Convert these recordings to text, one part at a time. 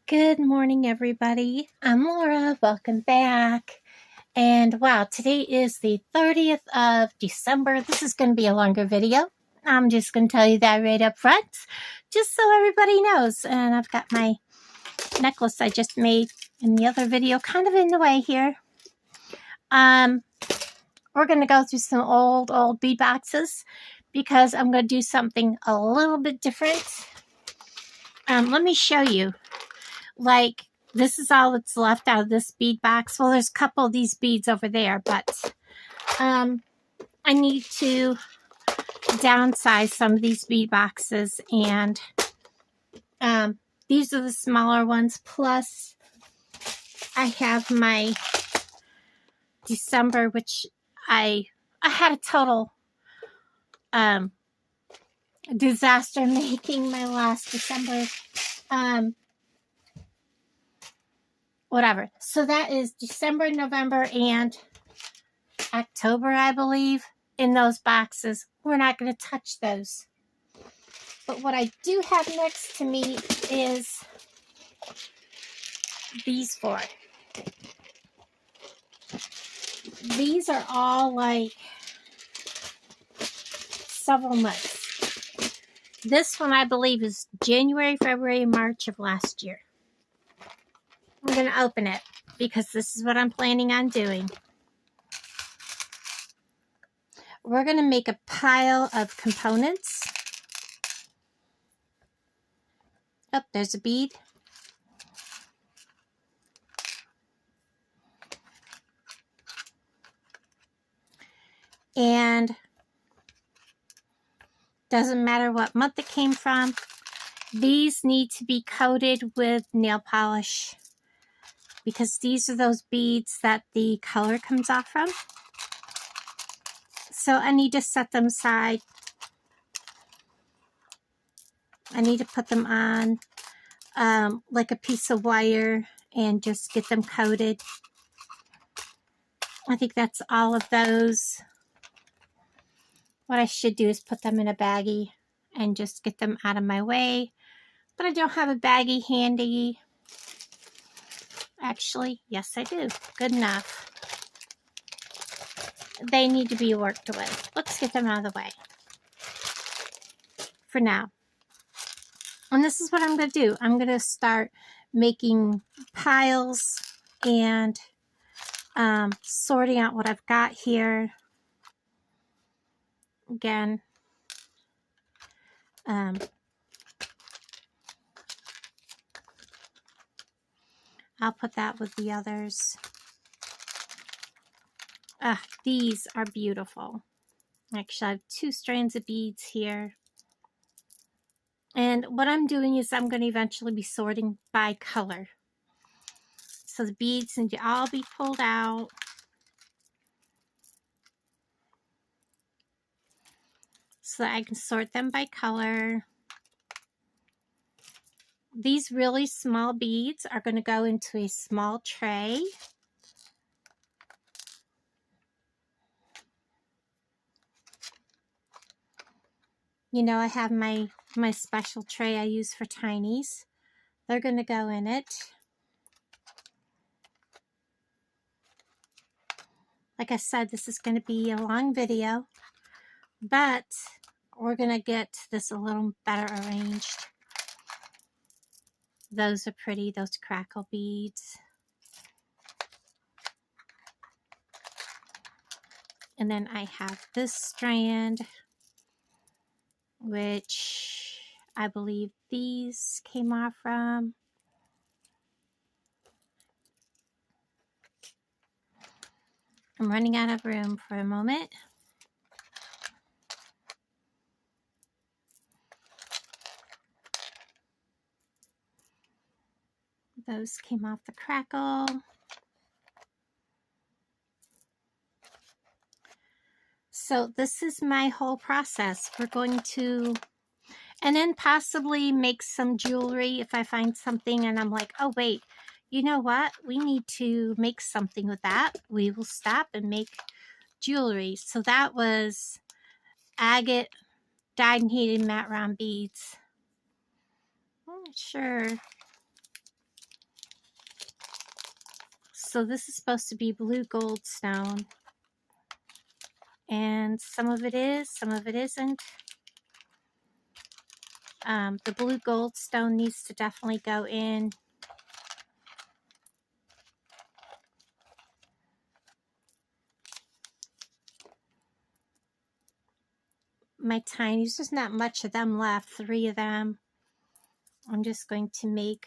Good morning, everybody. I'm Laura. Welcome back. And wow, today is the 30th of December. This is going to be a longer video. I'm just going to tell you that right up front, just so everybody knows. And I've got my necklace I just made in the other video kind of in the way here. We're going to go through some old bead boxes because I'm going to do something a little bit different. Let me show you. Like, this is all that's left out of this bead box. Well, there's a couple of these beads over there, but I need to downsize some of these bead boxes, and these are the smaller ones. Plus, I have my December, which I had a total disaster making my last December. Whatever. So that is December, November, and October, I believe, in those boxes. We're not going to touch those. But what I do have next to me is these four. These are all like several months. This one, I believe, is January, February, March of last year. I'm going to open it because this is what I'm planning on doing. We're going to make a pile of components. Oh, there's a bead. And doesn't matter what month it came from. These need to be coated with nail polish, because these are those beads that the color comes off from. So I need to set them aside. I need to put them on like a piece of wire and just get them coated. I think that's all of those. What I should do is put them in a baggie and just get them out of my way. But I don't have a baggie handy. Actually, yes, I do. Good enough. They need to be worked with. Let's get them out of the way for now. And this is what I'm going to do. I'm going to start making piles and sorting out what I've got here. Again, I'll put that with the others. These are beautiful. Actually, I have 2 strands of beads here. And what I'm doing is I'm going to eventually be sorting by color. So the beads need to all be pulled out. So that I can sort them by color. These really small beads are going to go into a small tray. You know, I have my special tray I use for tinies. They're going to go in it. Like I said, this is going to be a long video, but we're going to get this a little better arranged. Those are pretty, those crackle beads. And then I have this strand, which I believe these came off from. I'm running out of room for a moment. Those came off the crackle. So this is my whole process. We're going to, and then possibly make some jewelry if I find something and I'm like, oh wait, you know what? We need to make something with that. We will stop and make jewelry. So that was agate dyed and heated matte round beads. I'm not sure So this is supposed to be blue goldstone. And some of it is, some of it isn't. The blue goldstone needs to definitely go in. My tinies, there's not much of them left, 3 of them. I'm just going to make,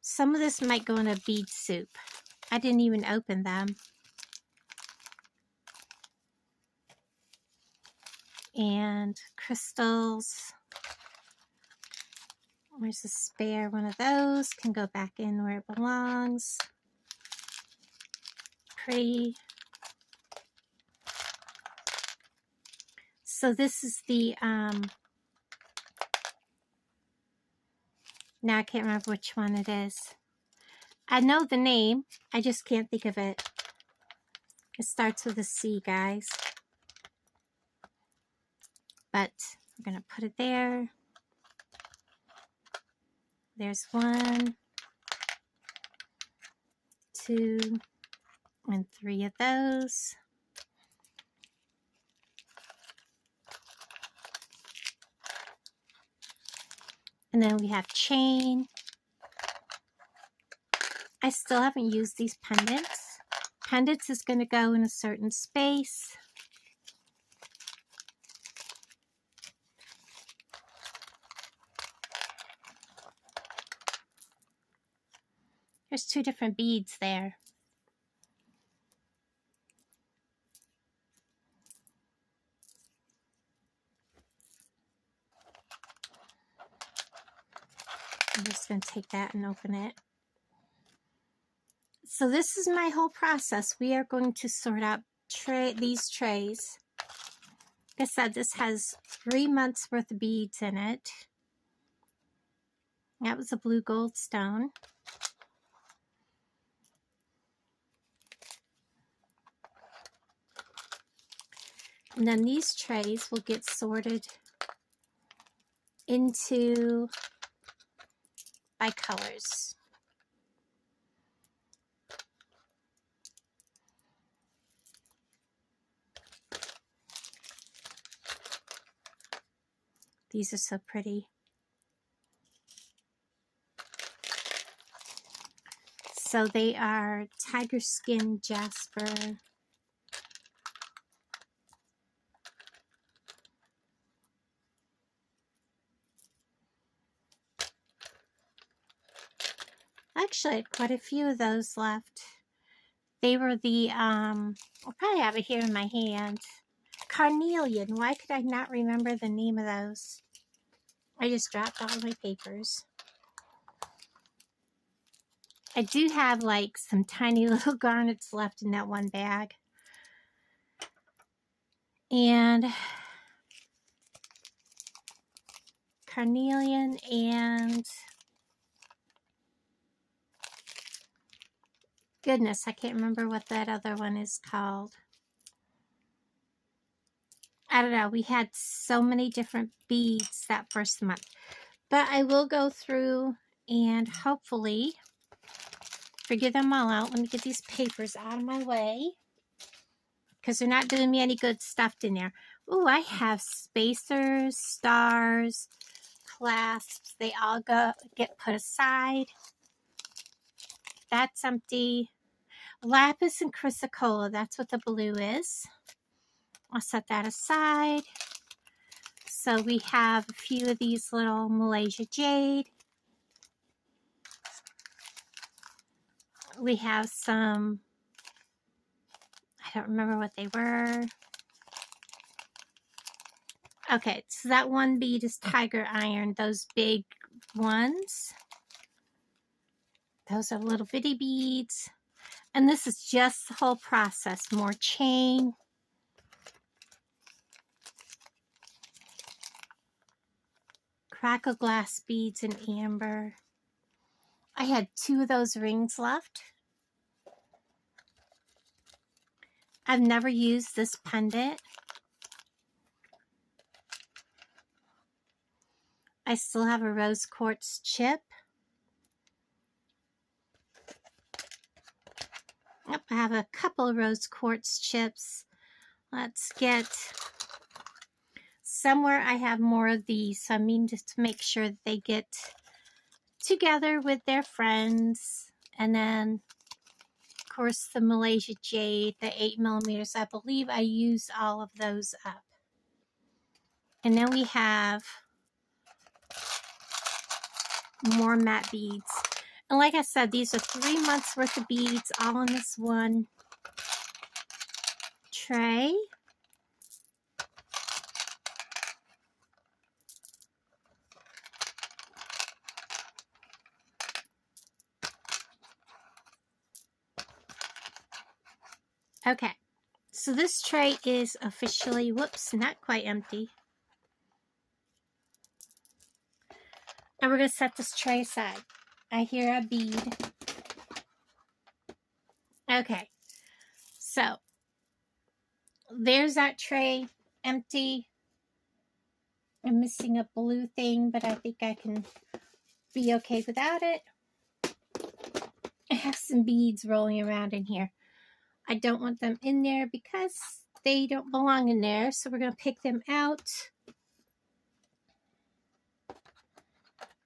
some of this might go in a bead soup. I didn't even open them. And crystals. There's a spare one of those. Can go back in where it belongs. Pretty. So this is the, now I can't remember which one it is. I know the name, I just can't think of it. It starts with a C, guys. But I'm going to put it there. There's 1, 2, and 3 of those. And then we have chain. I still haven't used these pendants. Pendants is going to go in a certain space. There's 2 different beads there. I'm just going to take that and open it. So this is my whole process. We are going to sort out these trays. Like I said, this has 3 months worth of beads in it. That was a blue goldstone. And then these trays will get sorted into by colors. These are so pretty. So they are tiger skin jasper. Actually, I had quite a few of those left. They were the, I'll probably have it here in my hand. Carnelian. Why could I not remember the name of those? I just dropped all my papers. I do have like some tiny little garnets left in that one bag. And carnelian and goodness, I can't remember what that other one is called. I don't know. We had so many different beads that first month. But I will go through and hopefully figure them all out. Let me get these papers out of my way, because they're not doing me any good stuffed in there. Ooh, I have spacers, stars, clasps. They all get put aside. That's empty. Lapis and chrysocolla, that's what the blue is. I'll set that aside. So we have a few of these little Malaysia jade. We have some, I don't remember what they were. Okay, so that one bead is tiger iron, those big ones. Those are little bitty beads. And this is just the whole process. More chain. Crackle glass beads in amber. I had 2 of those rings left. I've never used this pendant. I still have a rose quartz chip. I have a couple of rose quartz chips. Let's get somewhere I have more of these. So I mean, just to make sure that they get together with their friends. And then, of course, the Malaysia Jade, the 8mm. I believe I used all of those up. And then we have more matte beads. And like I said, these are 3 months worth of beads all in this one tray. Okay, so this tray is officially, whoops, not quite empty. And we're going to set this tray aside. I hear a bead. Okay, so there's that tray empty. I'm missing a blue thing, but I think I can be okay without it. I have some beads rolling around in here. I don't want them in there because they don't belong in there, so we're going to pick them out.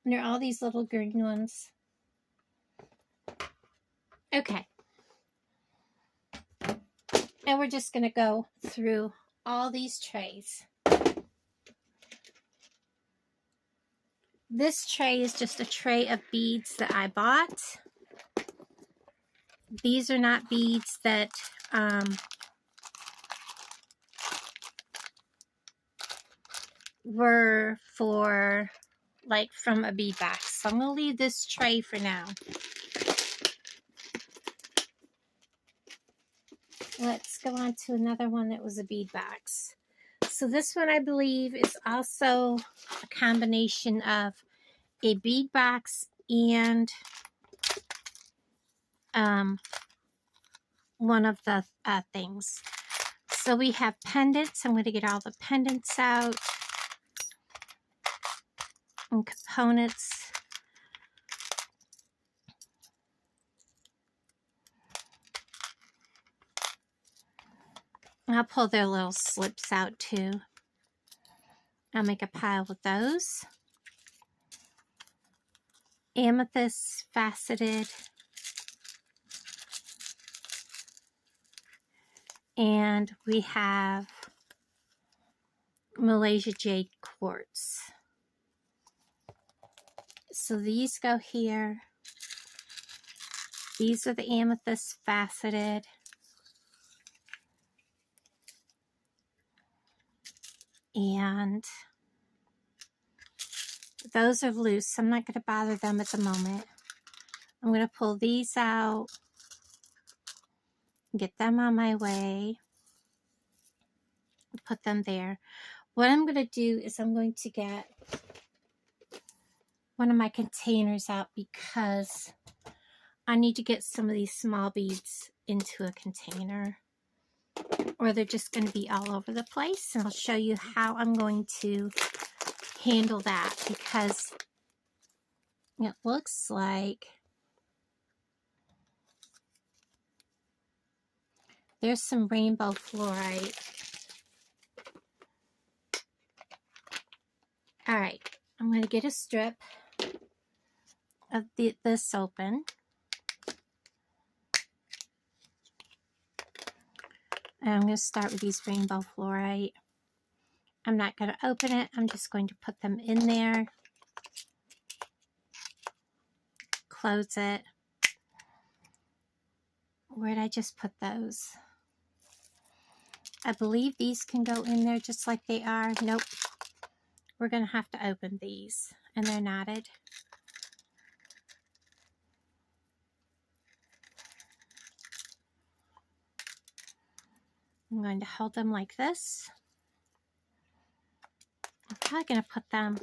And there are all these little green ones. Okay. And we're just going to go through all these trays. This tray is just a tray of beads that I bought. These are not beads that were for, like, from a bead box. So I'm going to leave this tray for now. Let's go on to another one that was a bead box. So this one, I believe, is also a combination of a bead box and one of the things. So we have pendants. I'm going to get all the pendants out and components. I'll pull their little slips out too. I'll make a pile with those. Amethyst faceted. And we have Malaysia Jade quartz. So these go here. These are the amethyst faceted. And those are loose, so I'm not going to bother them at the moment. I'm going to pull these out, get them on my way, put them there. What I'm going to do is I'm going to get one of my containers out because I need to get some of these small beads into a container, or they're just going to be all over the place. And I'll show you how I'm going to handle that, because it looks like there's some rainbow fluorite. All right, I'm going to get a strip of this open. And I'm going to start with these rainbow fluorite. I'm not going to open it. I'm just going to put them in there. Close it. Where did I just put those? I believe these can go in there just like they are. Nope. We're going to have to open these. And they're knotted. I'm going to hold them like this. I'm probably going to put them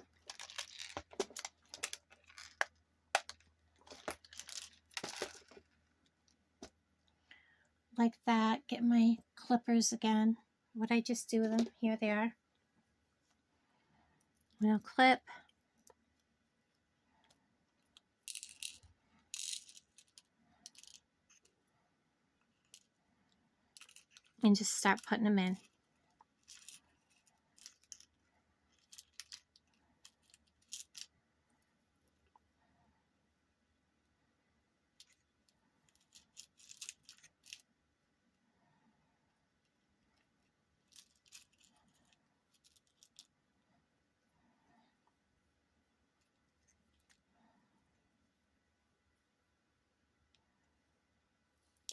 like that. Get my clippers again. What I just do with them? Here they are. We'll clip. and just start putting them in.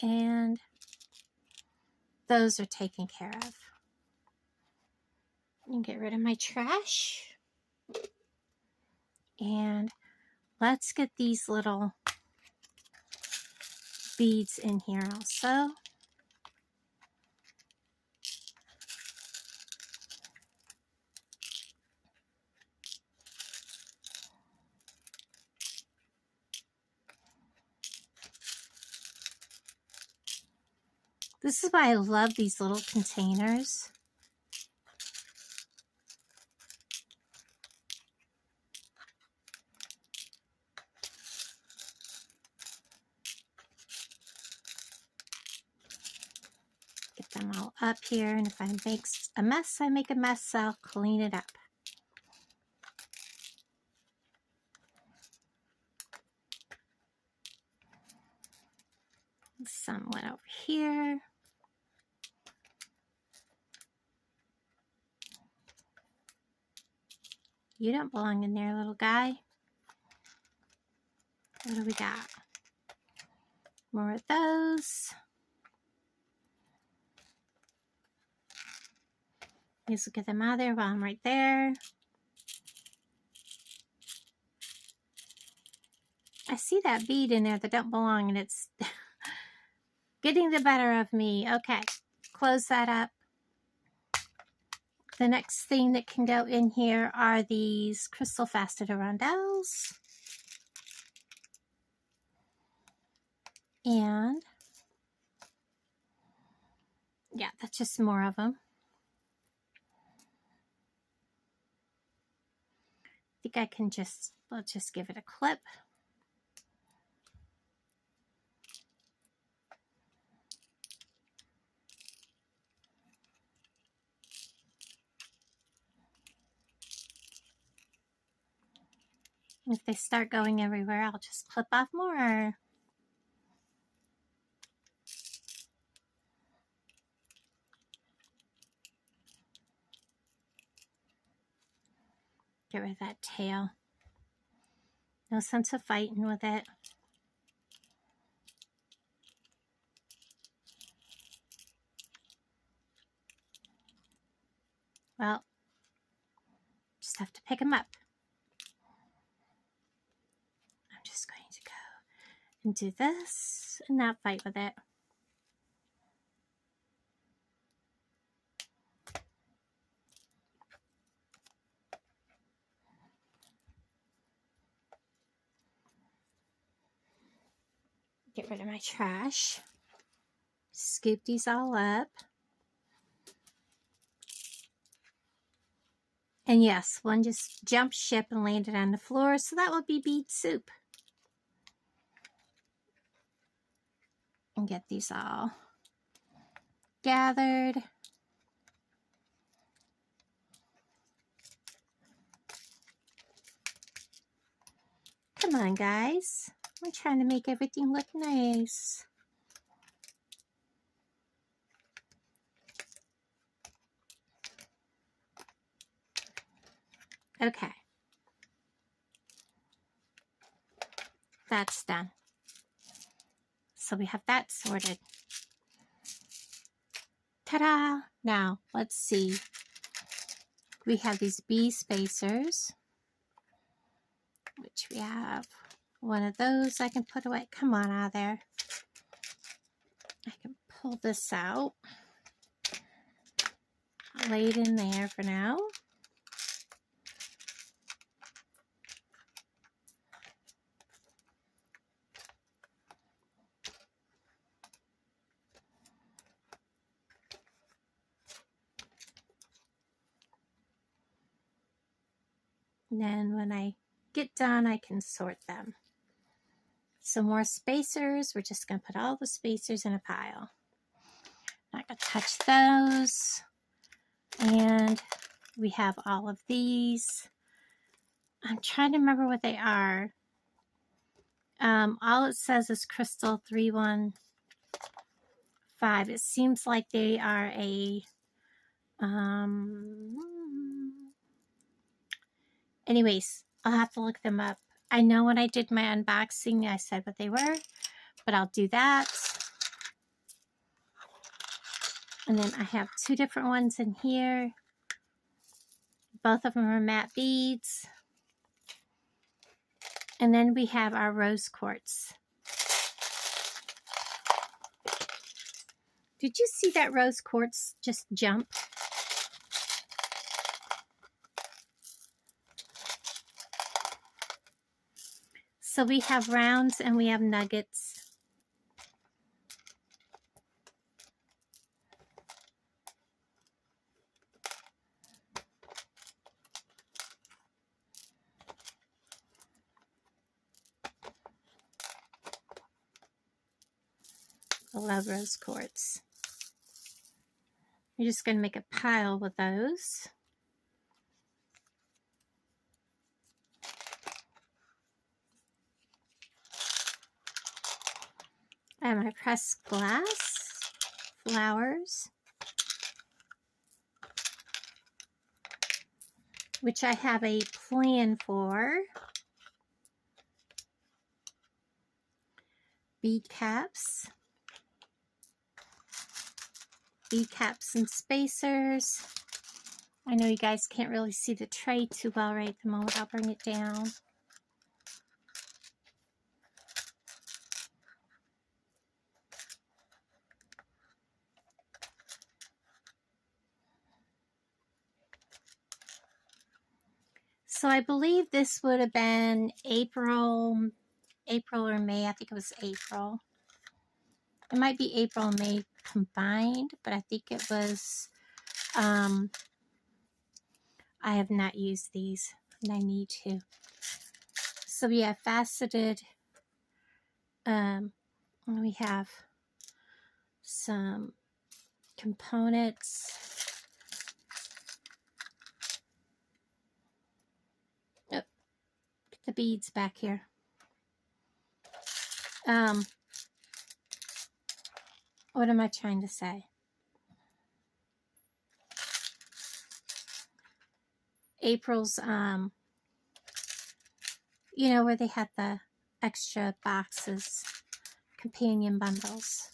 And those are taken care of. And get rid of my trash. And let's get these little beads in here also. This is why I love these little containers. Get them all up here, and if I make a mess, I make a mess, I'll clean it up. Some went over here. You don't belong in there, little guy. What do we got? More of those. Let's get them out of there while I'm right there. I see that bead in there that don't belong, and it's getting the better of me. Okay, close that up. The next thing that can go in here are these crystal faceted rondelles. And yeah, that's just more of them. I think I can let's just give it a clip. If they start going everywhere, I'll just clip off more. Get rid of that tail. No sense of fighting with it. Well, just have to pick them up. I'm just going to go and do this and not fight with it. Get rid of my trash. Scoop these all up. And yes, one just jumped ship and landed on the floor, so that will be bead soup. And get these all gathered. Come on, guys. I'm trying to make everything look nice. Okay. That's done. So we have that sorted. Ta-da! Now, let's see. We have these bee spacers, which we have one of those I can put away. Come on out of there. I can pull this out. I'll lay it in there for now. And then when I get done, I can sort them. Some more spacers. We're just going to put all the spacers in a pile. Not going to touch those. And we have all of these. I'm trying to remember what they are. All it says is Crystal 315. It seems like they are a anyways, I'll have to look them up. I know when I did my unboxing I said what they were, but I'll do that. And then I have two different ones in here. Both of them are matte beads. And then we have our rose quartz. Did you see that rose quartz just jump? So we have rounds and we have nuggets. I love rose quartz. You're just going to make a pile with those. I have my pressed glass, flowers, which I have a plan for. Bead caps. Bead caps and spacers. I know you guys can't really see the tray too well right at the moment. I'll bring it down. So I believe this would have been April or May. I think it was April. It might be April and May combined, but I think it was, I have not used these and I need to. So we have faceted, we have some components. Oh, get the beads back here. What am I trying to say? April's, you know, where they had the extra boxes, companion bundles.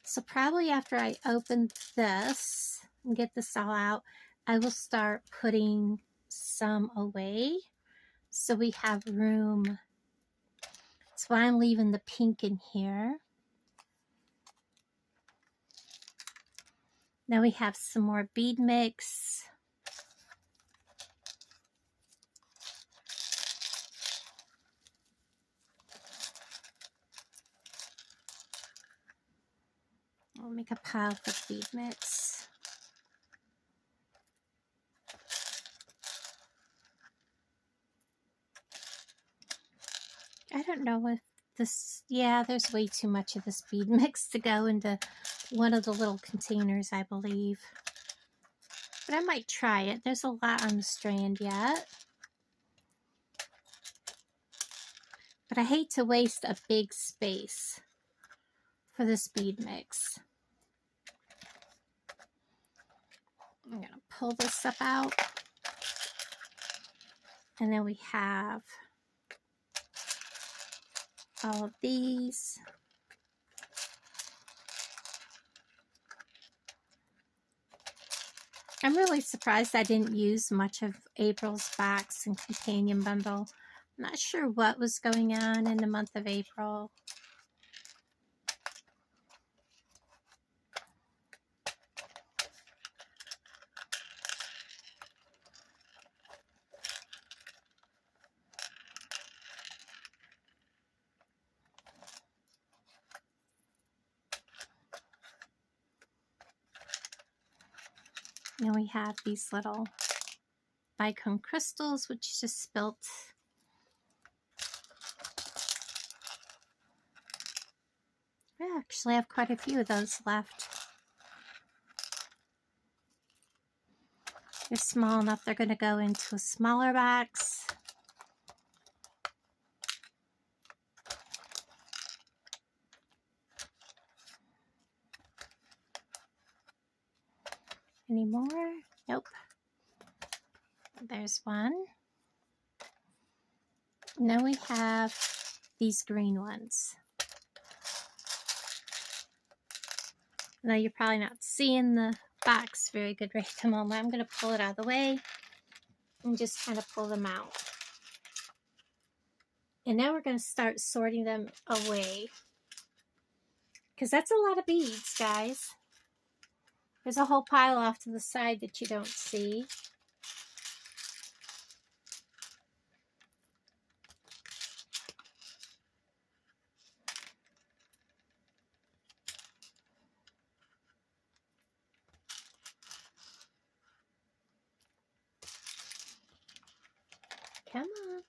So probably after I open this and get this all out, I will start putting some away so we have room. That's why I'm leaving the pink in here. Now we have some more bead mix. I'll make a pile for bead mix. I don't know if this, yeah, there's way too much of this bead mix to go into one of the little containers, I believe. But I might try it. There's a lot on the strand yet. But I hate to waste a big space for this bead mix. I'm going to pull this stuff out. And then we have all of these. I'm really surprised I didn't use much of April's box and companion bundle. I'm not sure what was going on in the month of April. And we have these little bicone crystals, which just spilt. I actually have quite a few of those left. They're small enough, they're going to go into a smaller box. Any more? Nope. There's one. Now we have these green ones. Now you're probably not seeing the box very good right at the moment. I'm going to pull it out of the way and just kind of pull them out. And now we're going to start sorting them away, because that's a lot of beads, guys. There's a whole pile off to the side that you don't see. Come on.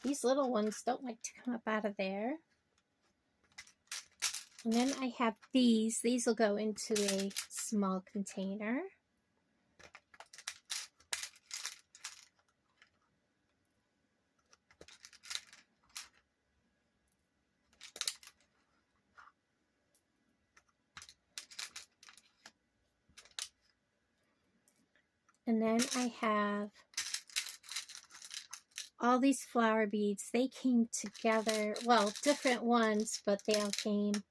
These little ones don't like to come up out of there. And then I have these. These will go into a small container. And then I have all these flower beads. They came together, well, different ones, but they all came.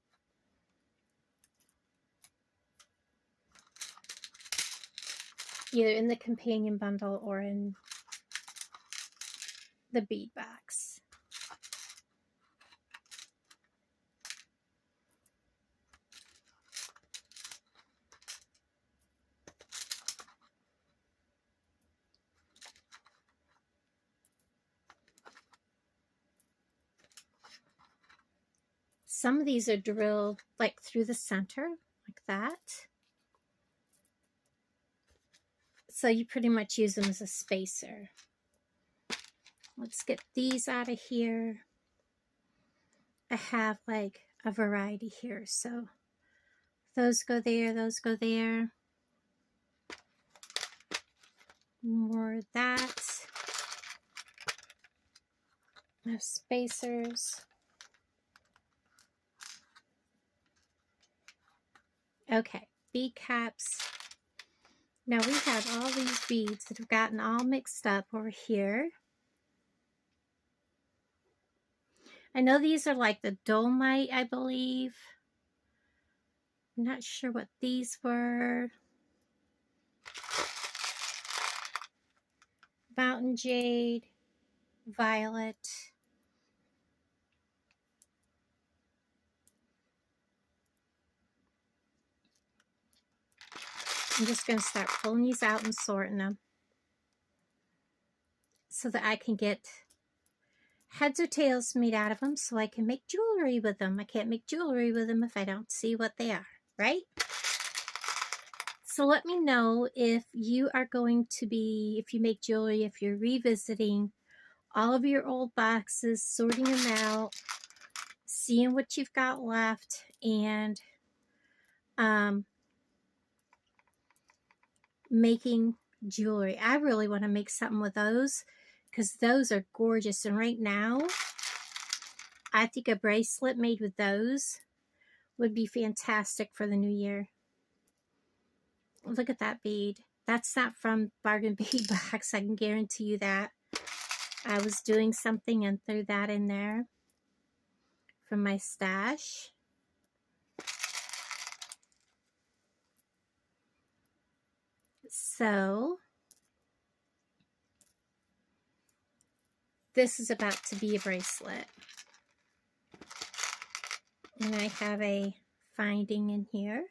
Either in the companion bundle or in the bead box. Some of these are drilled like through the center, like that. So you pretty much use them as a spacer. Let's get these out of here. I have like a variety here. So those go there, those go there. More of that. No spacers. Okay, bead caps. Now we have all these beads that have gotten all mixed up over here. I know these are like the dolomite, I believe. I'm not sure what these were. Mountain jade, violet. I'm just going to start pulling these out and sorting them so that I can get heads or tails made out of them so I can make jewelry with them. I can't make jewelry with them if I don't see what they are, right? So let me know if you are going to be, if you make jewelry, if you're revisiting all of your old boxes, sorting them out, seeing what you've got left, and making jewelry. I really want to make something with those because those are gorgeous. And right now, I think a bracelet made with those would be fantastic for the new year. Look at that bead. That's not from Bargain Bead Box. I can guarantee you that. I was doing something and threw that in there from my stash. So this is about to be a bracelet. And I have a finding in here.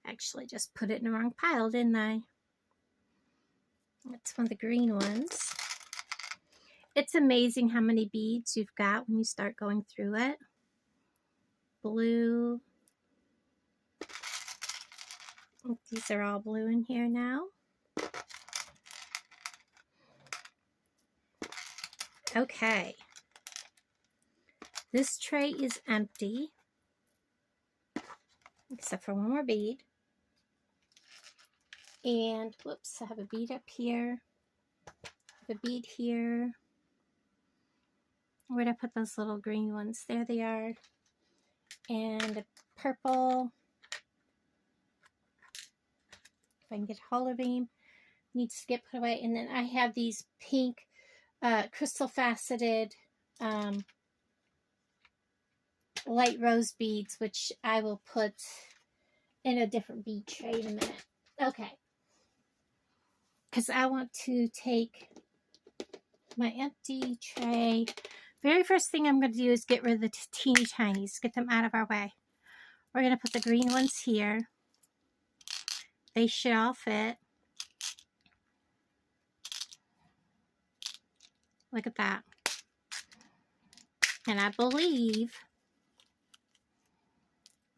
Actually just put it in the wrong pile, didn't I? That's one of the green ones. It's amazing how many beads you've got when you start going through it. Blue. These are all blue in here now. Okay. This tray is empty, except for one more bead. And, whoops, I have a bead up here. I have a bead here. Where'd I put those little green ones? There they are. And a purple. If I can get hold of him. Needs to get put away. And then I have these pink crystal faceted light rose beads, which I will put in a different bead tray in a minute. Okay. Because I want to take my empty tray. Very first thing I'm going to do is get rid of the teeny tinies. Get them out of our way. We're going to put the green ones here. They should all fit. Look at that. And I believe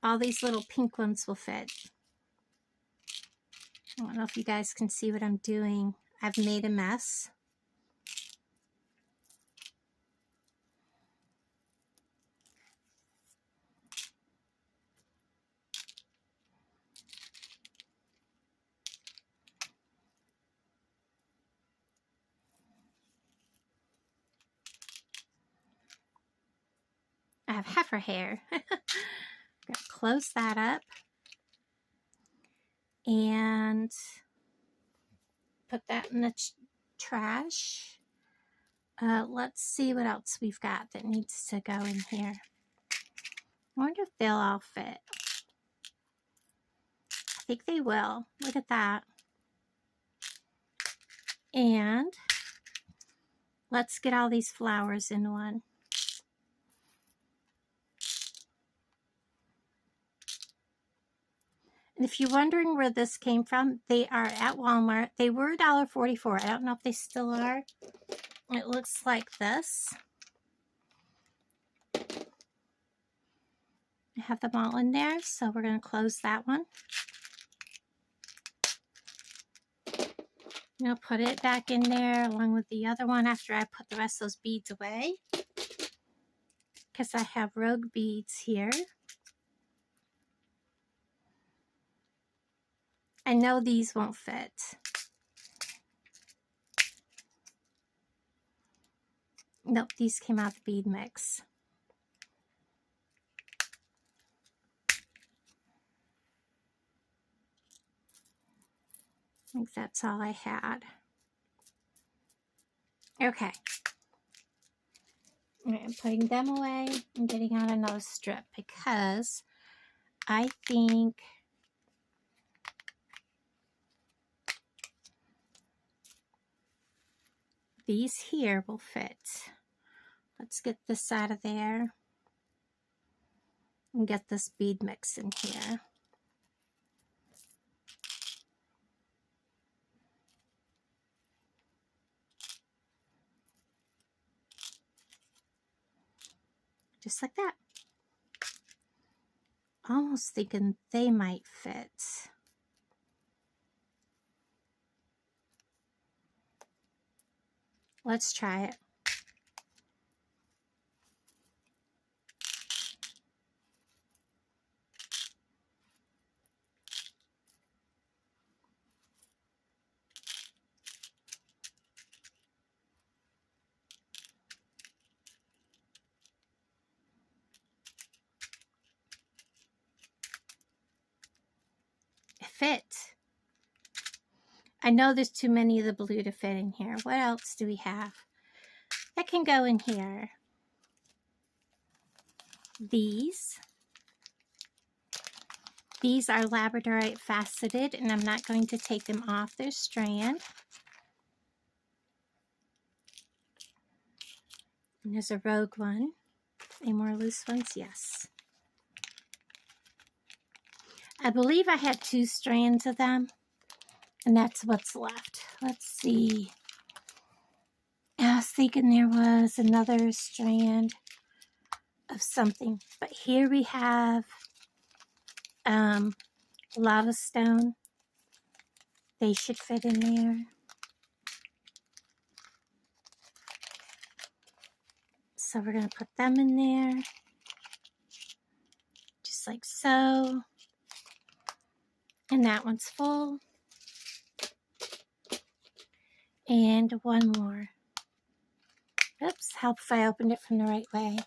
all these little pink ones will fit. I don't know if you guys can see what I'm doing. I've made a mess. I have heifer hair. I'm going to close that up and put that in the trash. Let's see what else we've got that needs to go in here. I wonder if they'll all fit. I think they will. Look at that. And let's get all these flowers in one. And if you're wondering where this came from, they are at Walmart. They were $1.44. I don't know if they still are. It looks like this. I have them all in there, so we're going to close that one. I'll put it back in there along with the other one after I put the rest of those beads away. Because I have rogue beads here. I know these won't fit. Nope, these came out of the bead mix. I think that's all I had. Okay. All right, I'm putting them away and getting out another strip because I think these here will fit. Let's get this out of there and get this bead mix in here. Just like that. Almost thinking they might fit. Let's try it. Fit. I know there's too many of the blue to fit in here. What else do we have that can go in here? These are labradorite faceted, and I'm not going to take them off their strand. And there's a rogue one. Any more loose ones? Yes. I believe I had 2 strands of them, and that's what's left. Let's see. I was thinking there was another strand of something, but here we have lava stone. They should fit in there. So we're going to put them in there. Just like so. And that one's full. And one more. Oops, help if I opened it from the right way.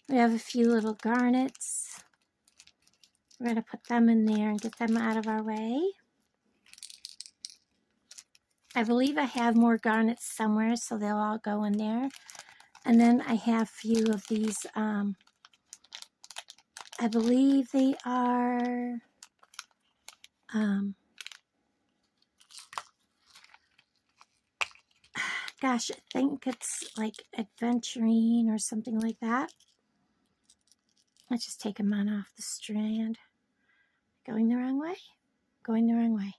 We have a few little garnets. We're going to put them in there and get them out of our way. I believe I have more garnets somewhere, so they'll all go in there. And then I have a few of these, I believe they are, gosh, I think it's like adventurine or something like that. Let's just take them on off the strand. Going the wrong way? Going the wrong way.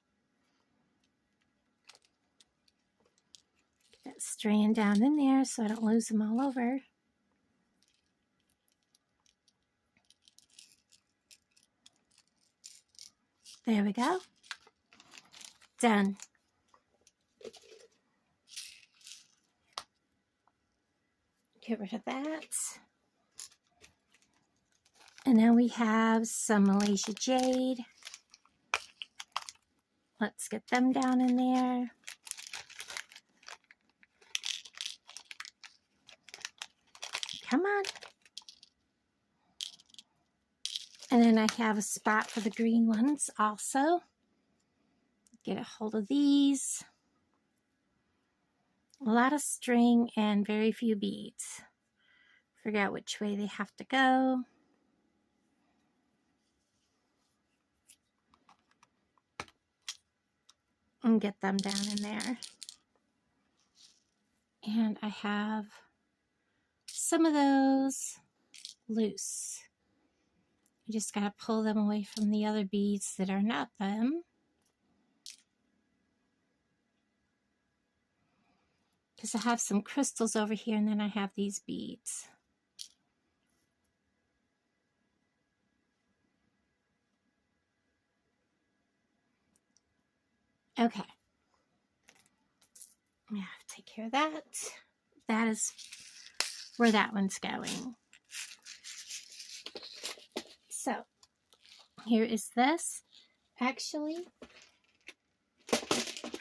Get that strand down in there so I don't lose them all over. There we go. Done. Get rid of that. And now we have some Malaysia Jade. Let's get them down in there. Come on. And then I have a spot for the green ones also. Get a hold of these. A lot of string and very few beads. Figure out which way they have to go. And get them down in there. And I have some of those loose. You just got to pull them away from the other beads that are not them. Because I have some crystals over here and then I have these beads. Okay. I have to take care of that. That is where that one's going. So, here is this. Actually,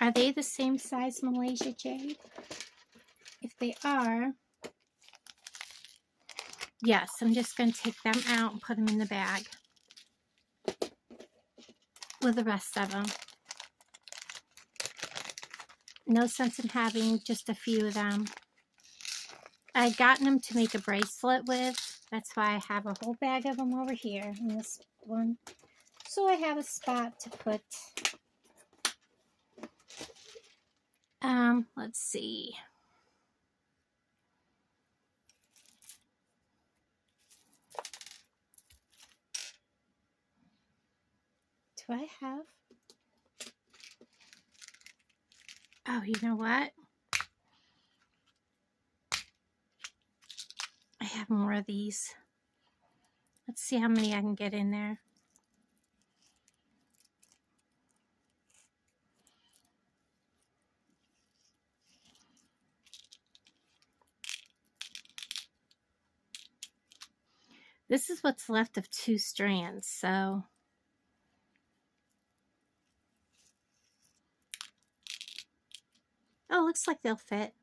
are they the same size Malaysia Jade? If they are, yes, I'm just going to take them out and put them in the bag with the rest of them. No sense in having just a few of them. I'd gotten them to make a bracelet with. That's why I have a whole bag of them over here in this one. So I have a spot to put, let's see. Do I have? Oh, you know what? I have more of these. Let's see how many I can get in there. This is what's left of 2 strands, so oh, looks like they'll fit.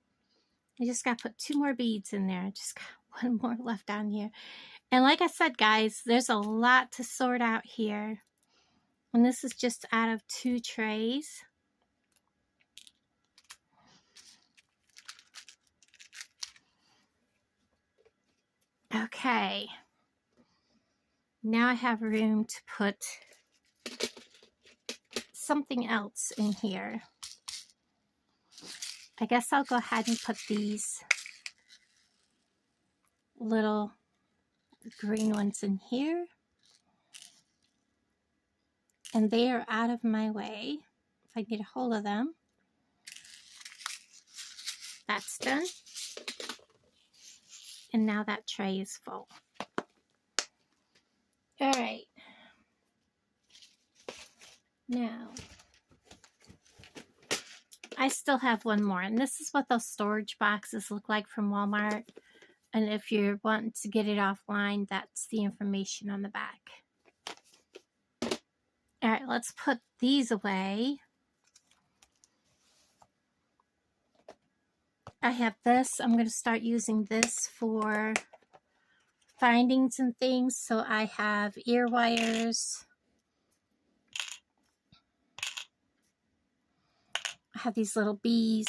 I just got to put 2 more beads in there. I just got 1 more left on here. And like I said, guys, there's a lot to sort out here. And this is just out of 2 trays. Okay. Now I have room to put something else in here. I guess I'll go ahead and put these little green ones in here. And they are out of my way. If I get a hold of them. That's done. And now that tray is full. All right. Now, I still have one more, and this is what those storage boxes look like from Walmart. And if you're wanting to get it offline, that's the information on the back. All right, let's put these away. I have this. I'm going to start using this for findings and things. So I have ear wires. I have these little bees.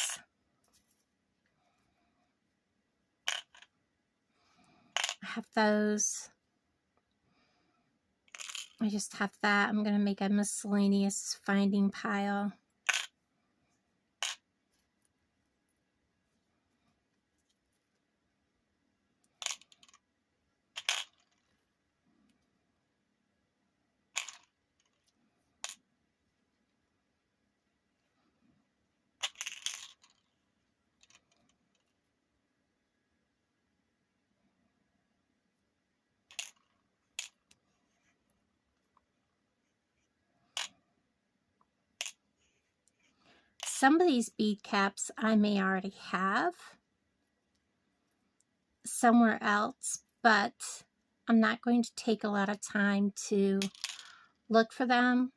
I have those. I just have that. I'm going to make a miscellaneous finding pile. Some of these bead caps I may already have somewhere else, but I'm not going to take a lot of time to look for them.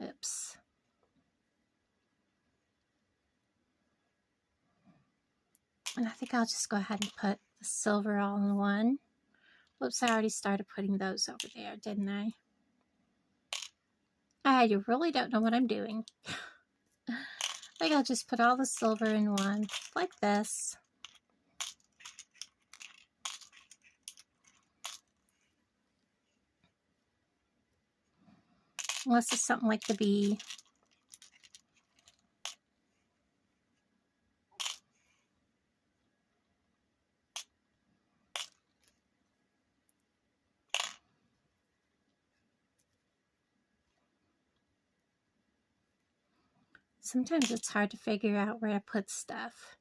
Oops. And I think I'll just go ahead and put the silver all in one. Whoops, I already started putting those over there, didn't I? I really don't know what I'm doing. I think I'll just put all the silver in one, like this. Unless it's something like the bee. Sometimes it's hard to figure out where to put stuff.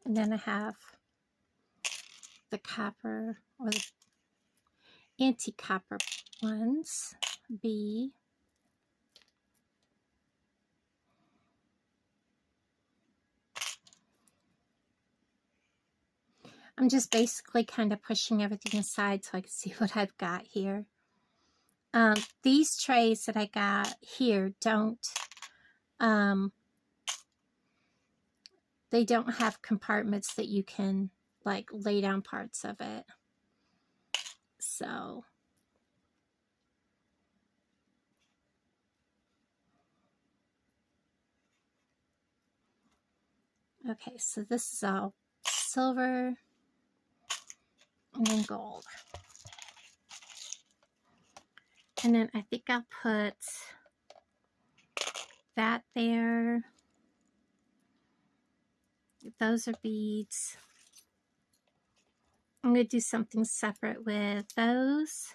And then I have the copper or the anti-copper ones, B. I'm just basically kind of pushing everything aside so I can see what I've got here. These trays that I got here they don't have compartments that you can like lay down parts of it. So okay, so this is all silver and then gold. And then I think I'll put that there. Those are beads. I'm going to do something separate with those.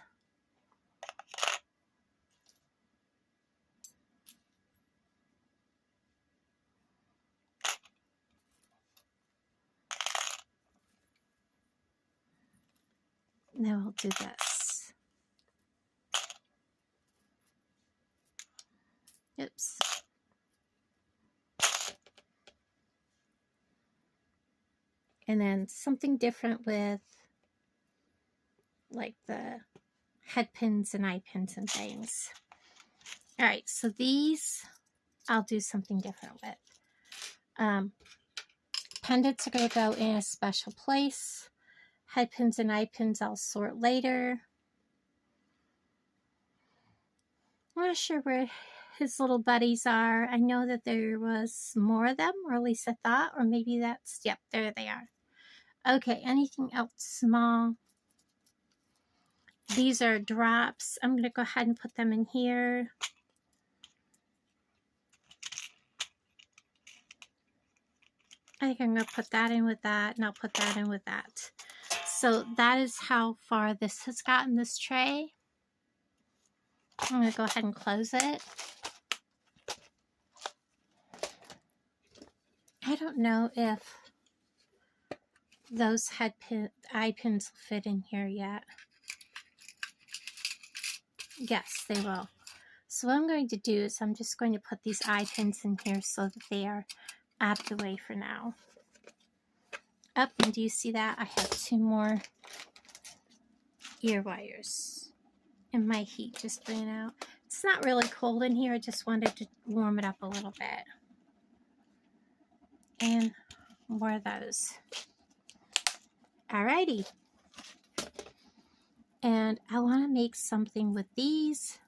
Now I'll do this. Oops. And then something different with like the head pins and eye pins and things. All right, so these I'll do something different with. Pendants are going to go in a special place. Head pins and eye pins I'll sort later. I'm not sure where his little buddies are. I know that there was more of them, or at least I thought, or maybe that's, yep, there they are. Okay, anything else small? These are drops. I'm going to go ahead and put them in here. I think I'm going to put that in with that, and I'll put that in with that. So that is how far this has gotten, this tray. I'm going to go ahead and close it. I don't know if those eye pins will fit in here yet. Yes, they will. So what I'm going to do is I'm just going to put these eye pins in here so that they are out of the way for now. Up, and do you see that? I have 2 more ear wires. And my heat just ran out. It's not really cold in here. I just wanted to warm it up a little bit. And more of those. Alrighty. And I want to make something with these.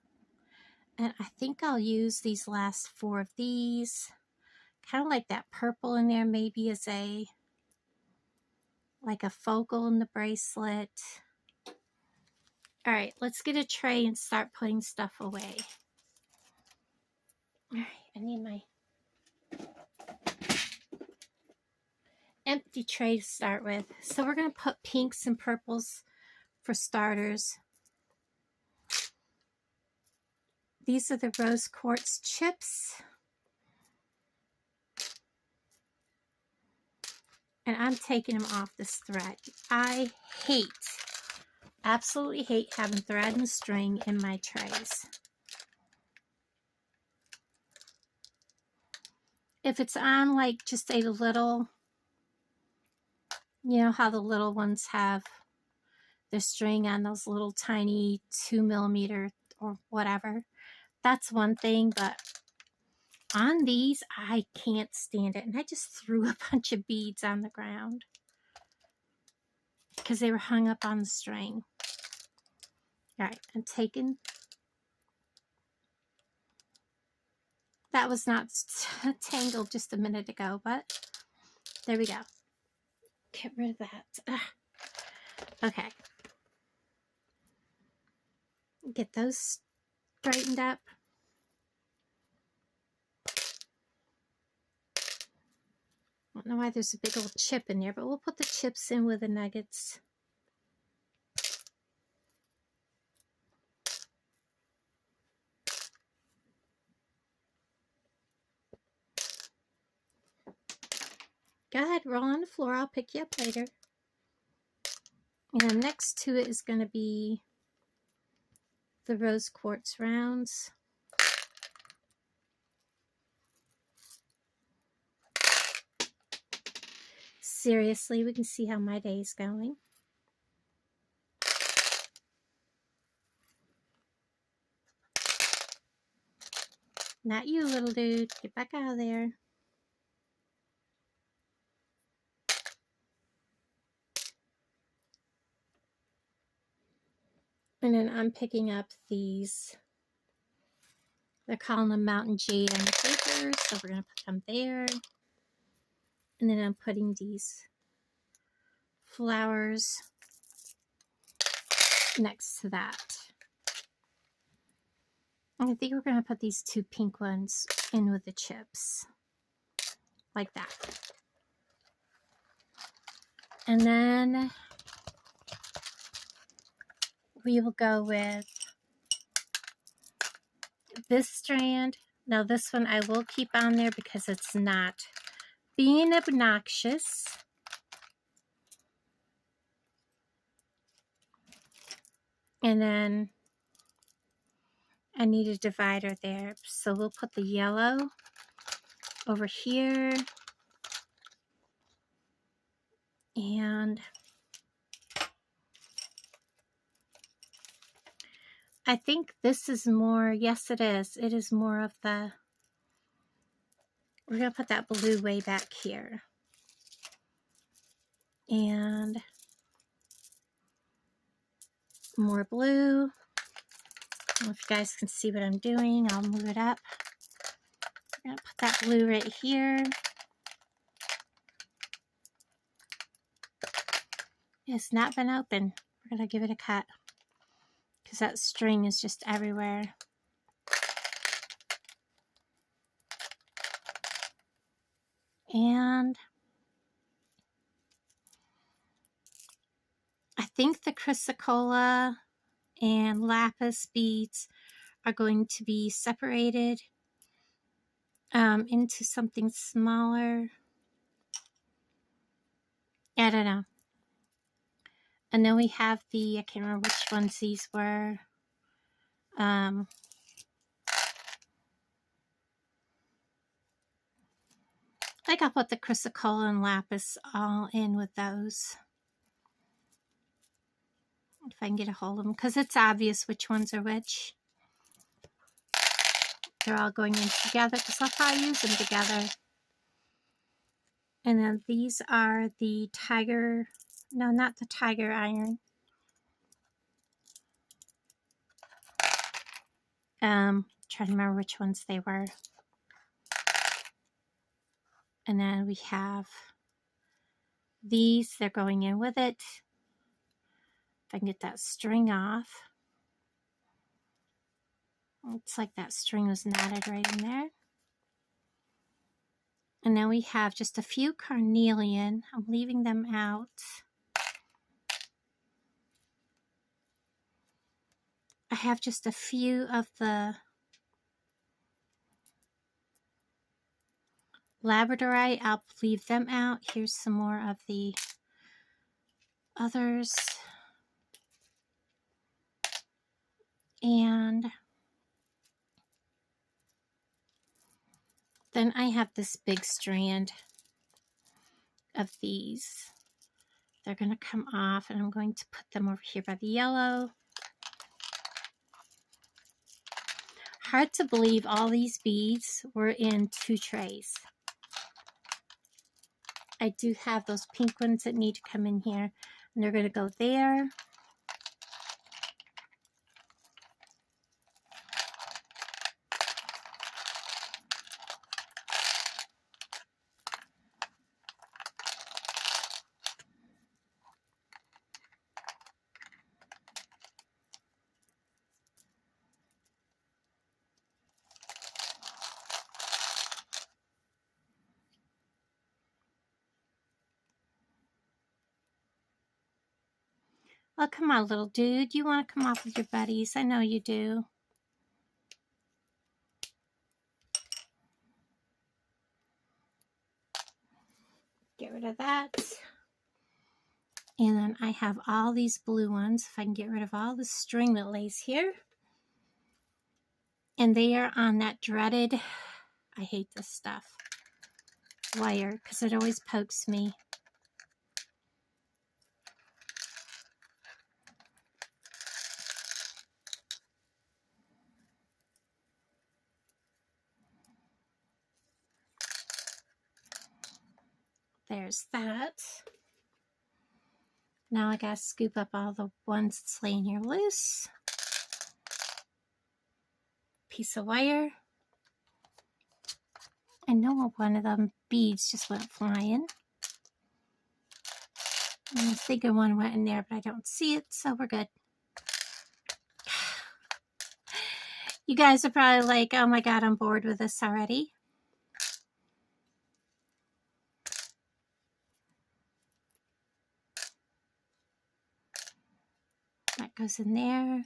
And I think I'll use these last 4 of these. Kind of like that purple in there, maybe as like a focal in the bracelet. All right, let's get a tray and start putting stuff away. All right, I need my empty tray to start with. So we're going to put pinks and purples for starters. These are the rose quartz chips. And I'm taking them off this thread. I absolutely hate having thread and string in my trays. If it's on like just a little, you know how the little ones have their string on those little tiny 2mm or whatever, that's one thing, but on these, I can't stand it. And I just threw a bunch of beads on the ground because they were hung up on the string. All right, I'm taking, that was not tangled just a minute ago, but there we go. Get rid of that. Okay. Get those straightened up. I don't know why there's a big old chip in there, but we'll put the chips in with the nuggets. Go ahead, roll on the floor. I'll pick you up later. And then next to it is going to be the rose quartz rounds. Seriously, we can see how my day's going. Not you, little dude. Get back out of there. And then I'm picking up these. They're calling them Mountain Jade on the paper, so we're going to put them there. And then I'm putting these flowers next to that. And I think we're going to put these 2 pink ones in with the chips. Like that. And then we will go with this strand. Now this one I will keep on there because it's not being obnoxious. And then I need a divider there. So we'll put the yellow over here. And I think this is more, yes it is. It is more of the, we're going to put that blue way back here. And more blue. I don't know if you guys can see what I'm doing. I'll move it up. I'm going to put that blue right here. It's not been open. We're going to give it a cut because that string is just everywhere. And I think the chrysocolla and lapis beads are going to be separated into something smaller. I don't know. And then we have the, I can't remember which ones these were. I think I'll put the chrysocolla and lapis all in with those. If I can get a hold of them, because it's obvious which ones are which. They're all going in together because I'll probably use them together. And then these are the tiger, no, not the tiger iron. Trying to remember which ones they were. And then we have these, they're going in with it. If I can get that string off. Looks like that string was knotted right in there. And then we have just a few carnelian. I'm leaving them out. I have just a few of the labradorite. I'll leave them out. Here's some more of the others. And then I have this big strand of these. They're going to come off, and I'm going to put them over here by the yellow. Hard to believe all these beads were in 2 trays. I do have those pink ones that need to come in here, and they're going to go there. Oh, come on, little dude. You want to come off with your buddies. I know you do. Get rid of that. And then I have all these blue ones. If I can get rid of all the string that lays here. And they are on that dreaded, I hate this stuff, wire, because it always pokes me. There's that. Now I gotta scoop up all the ones that's laying here loose. Piece of wire. I know one of them beads just went flying. And I think one went in there, but I don't see it, so we're good. You guys are probably like, oh my God, I'm bored with this already. That goes in there.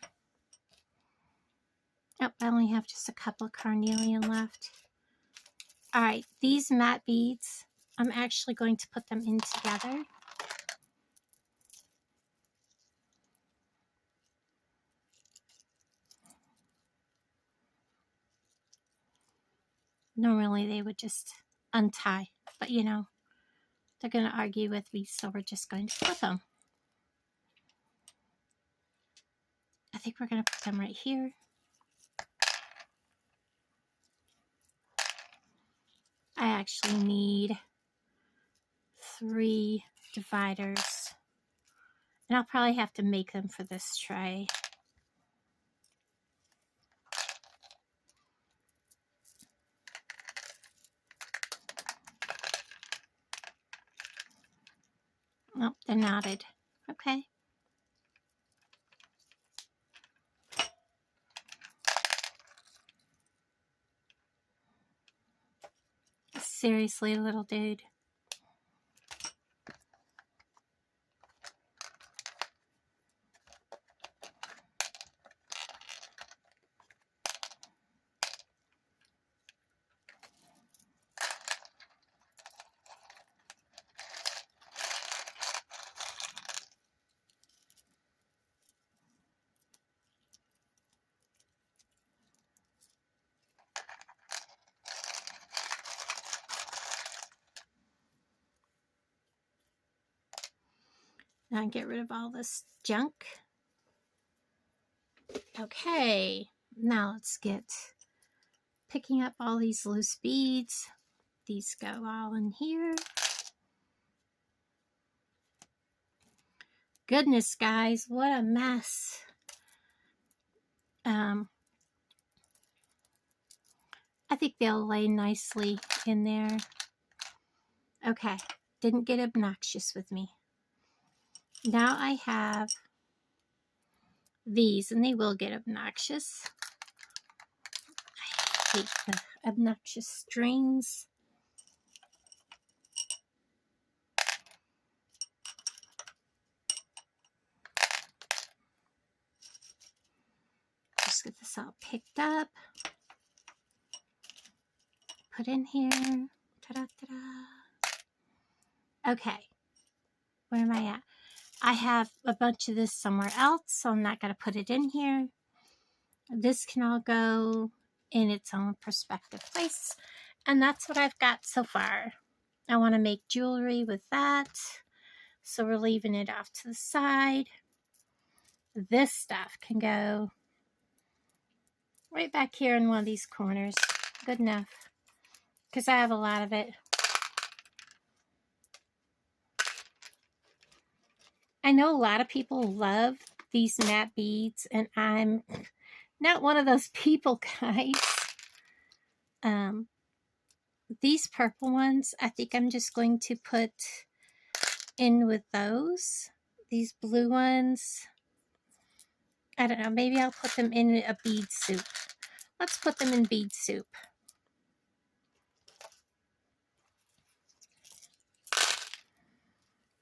Oh, I only have just a couple of carnelian left. All right, these matte beads, I'm actually going to put them in together. Normally they would just untie, but you know, they're going to argue with me, so we're just going to put them. I think we're going to put them right here. I actually need 3 dividers, and I'll probably have to make them for this tray. Oh, they're knotted. Okay. Seriously, little dude. and get rid of all this junk. Okay, now let's get picking up all these loose beads. These go all in here. Goodness, guys, what a mess. I think they'll lay nicely in there. Okay, didn't get obnoxious with me. Now I have these, and they will get obnoxious. I hate the obnoxious strings. Just get this all picked up. Put in here. Ta-da, ta-da. Okay, where am I at? I have a bunch of this somewhere else, so I'm not going to put it in here. This can all go in its own prospective place, and that's what I've got so far. I want to make jewelry with that, so we're leaving it off to the side. This stuff can go right back here in one of these corners. Good enough, because I have a lot of it. I know a lot of people love these matte beads, and I'm not one of those people, guys. These purple ones, I think I'm just going to put in with those. These blue ones, I don't know, maybe I'll put them in a bead soup. Let's put them in bead soup.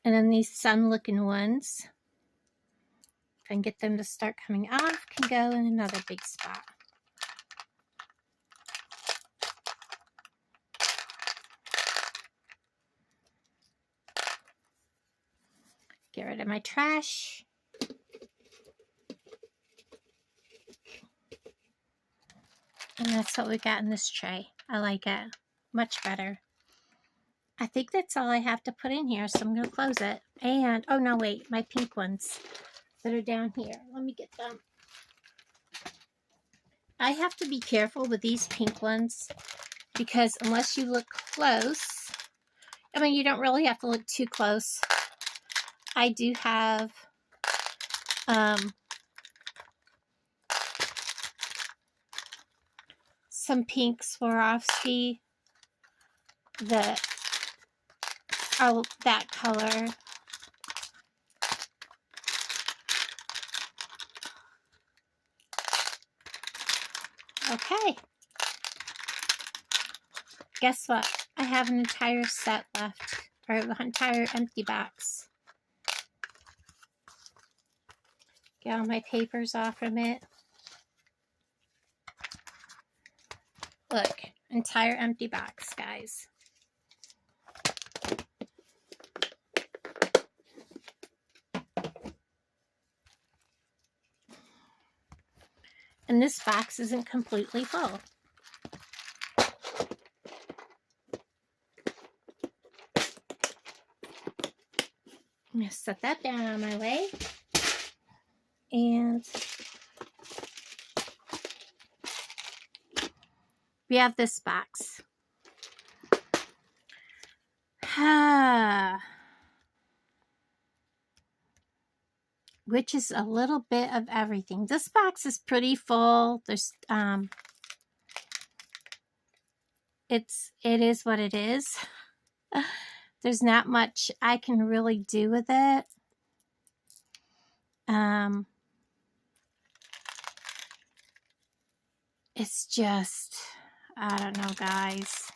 And then these sun-looking ones, if I can get them to start coming off, can go in another big spot. Get rid of my trash. And that's what we got in this tray. I like it much better. I think that's all I have to put in here, so I'm going to close it. And, oh no, wait, my pink ones that are down here. Let me get them. I have to be careful with these pink ones because unless you look close, I mean, you don't really have to look too close. I do have some pink Swarovski that are that color. Okay. Guess what? I have an entire set left, or an entire empty box. Get all my papers off from it. Look, entire empty box, guys. And this box isn't completely full. I'm going to set that down on my way. And we have this box. Which is a little bit of everything. This box is pretty full. There's it is what it is. There's not much I can really do with it. It's just, I don't know, guys.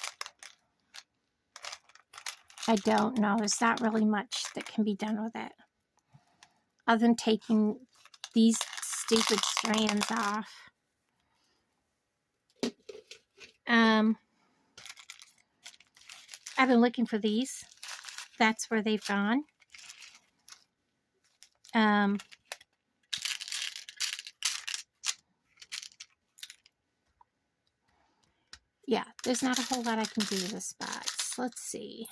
I don't know. There's not really much that can be done with it, other than taking these stupid strands off. I've been looking for these. That's where they've gone. Yeah, there's not a whole lot I can do with this box. Let's see.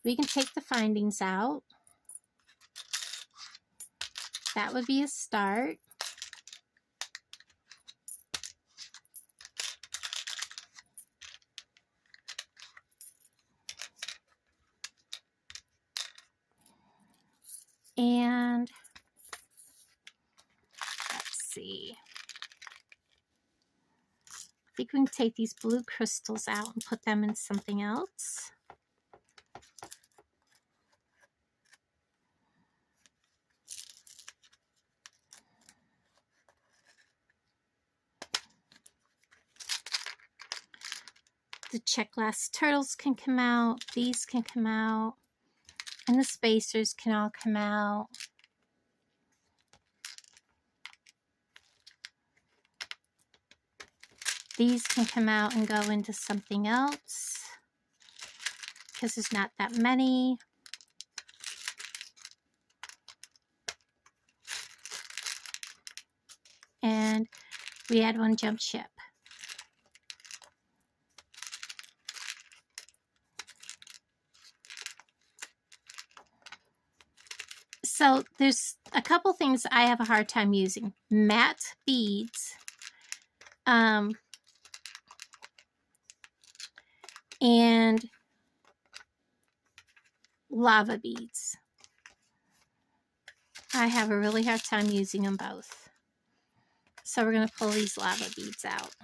We can take the findings out. That would be a start. And let's see. I think we can take these blue crystals out and put them in something else. The check glass turtles can come out. These can come out. And the spacers can all come out. These can come out and go into something else because there's not that many. And we had one jump ship. So there's a couple things I have a hard time using. Matte beads. And lava beads. I have a really hard time using them both. So we're going to pull these lava beads out.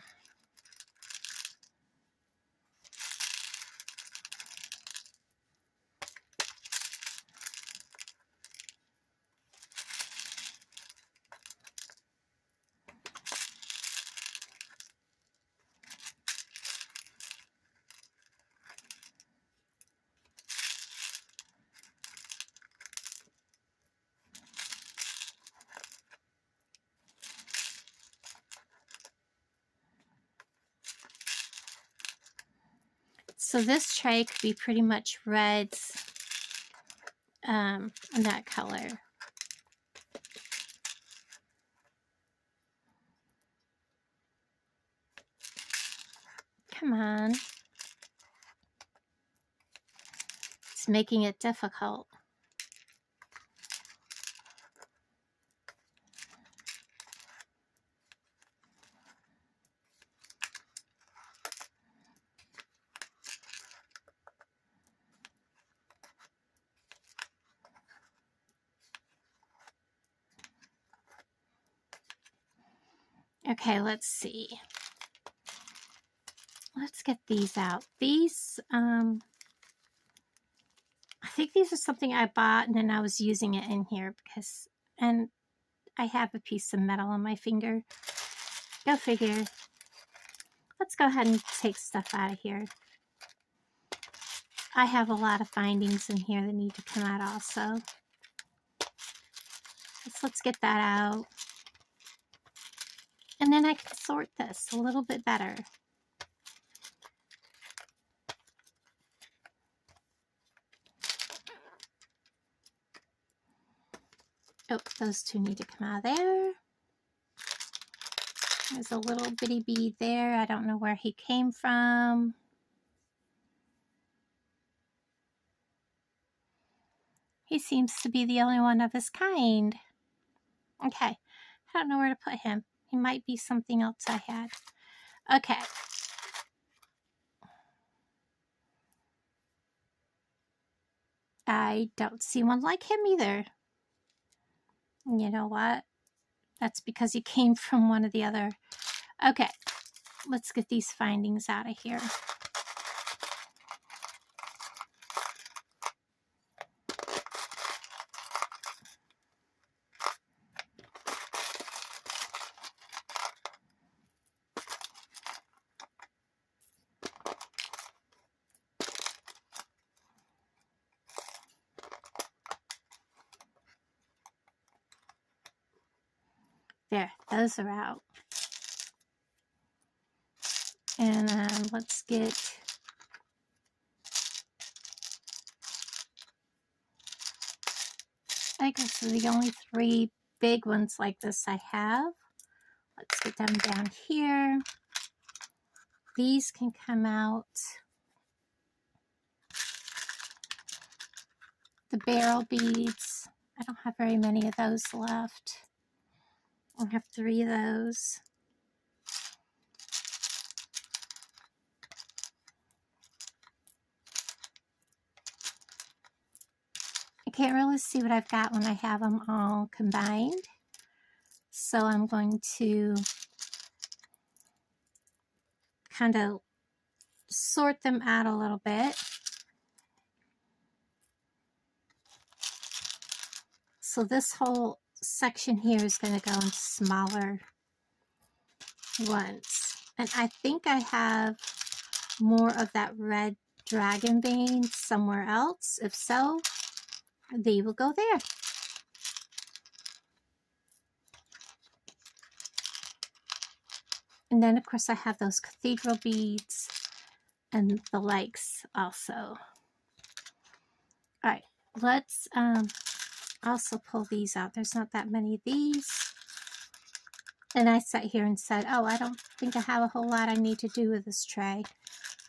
So this tray could be pretty much reds in that color. Come on. It's making it difficult. Okay, let's see. Let's get these out. These, I think these are something I bought and then I was using it in here because, and I have a piece of metal on my finger. Go figure. Let's go ahead and take stuff out of here. I have a lot of findings in here that need to come out also. Let's get that out. And then I can sort this a little bit better. Oh, those two need to come out of there. There's a little bitty bead there. I don't know where he came from. He seems to be the only one of his kind. Okay, I don't know where to put him. He might be something else I had. Okay. I don't see one like him either. You know what? That's because he came from one of the other. Okay, let's get these findings out of here. There, those are out. And let's get I guess the only three big ones like this I have. Let's get them down here. These can come out. The barrel beads. I don't have very many of those left. I have 3 of those. I can't really see what I've got when I have them all combined. So I'm going to kind of sort them out a little bit. So this whole section here is going to go in smaller ones. And I think I have more of that red dragon vein somewhere else. If so, they will go there. And then, of course, I have those cathedral beads and the likes also. All right, let's also pull these out. There's not that many of these. And I sat here and said, oh, I don't think I have a whole lot I need to do with this tray.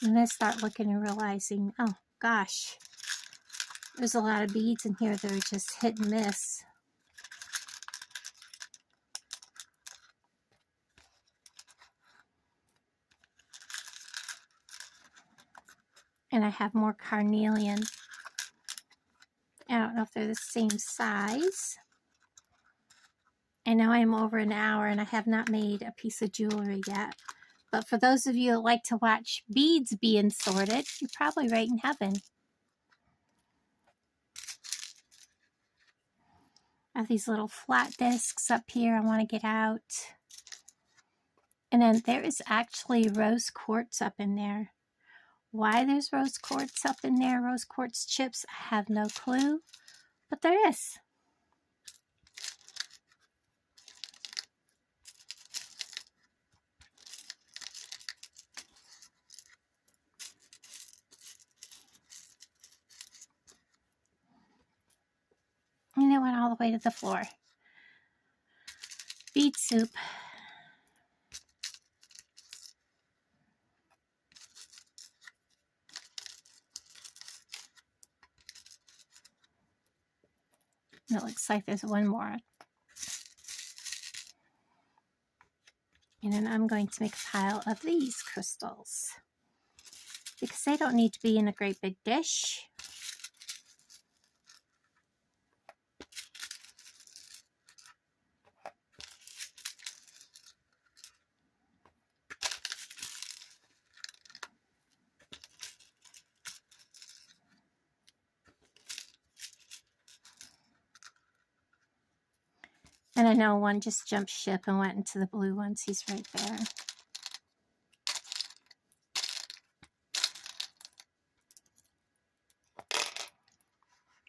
And then I start looking and realizing, oh, gosh, there's a lot of beads in here that are just hit and miss. And I have more carnelian. I don't know if they're the same size. I know I'm over an hour and I have not made a piece of jewelry yet. But for those of you that like to watch beads being sorted, you're probably right in heaven. I have these little flat discs up here I want to get out. And then there is actually rose quartz up in there. Why there's rose quartz up in there, rose quartz chips, I have no clue. But there is. And it went all the way to the floor. Bead soup. It looks like there's one more. And then I'm going to make a pile of these crystals, because they don't need to be in a great big dish. And I know one just jumped ship and went into the blue ones. He's right there.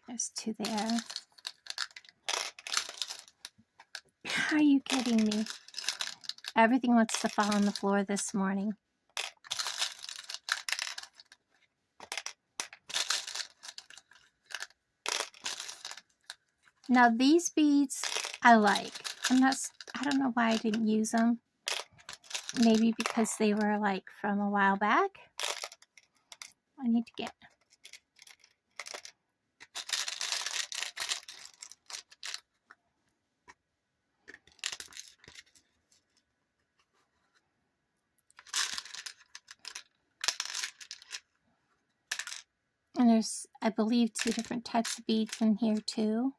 There's 2 there. Are you kidding me? Everything wants to fall on the floor this morning. Now these beads I like. I don't know why I didn't use them. Maybe because they were like from a while back. I need to get. And there's, I believe, 2 different types of beads in here too.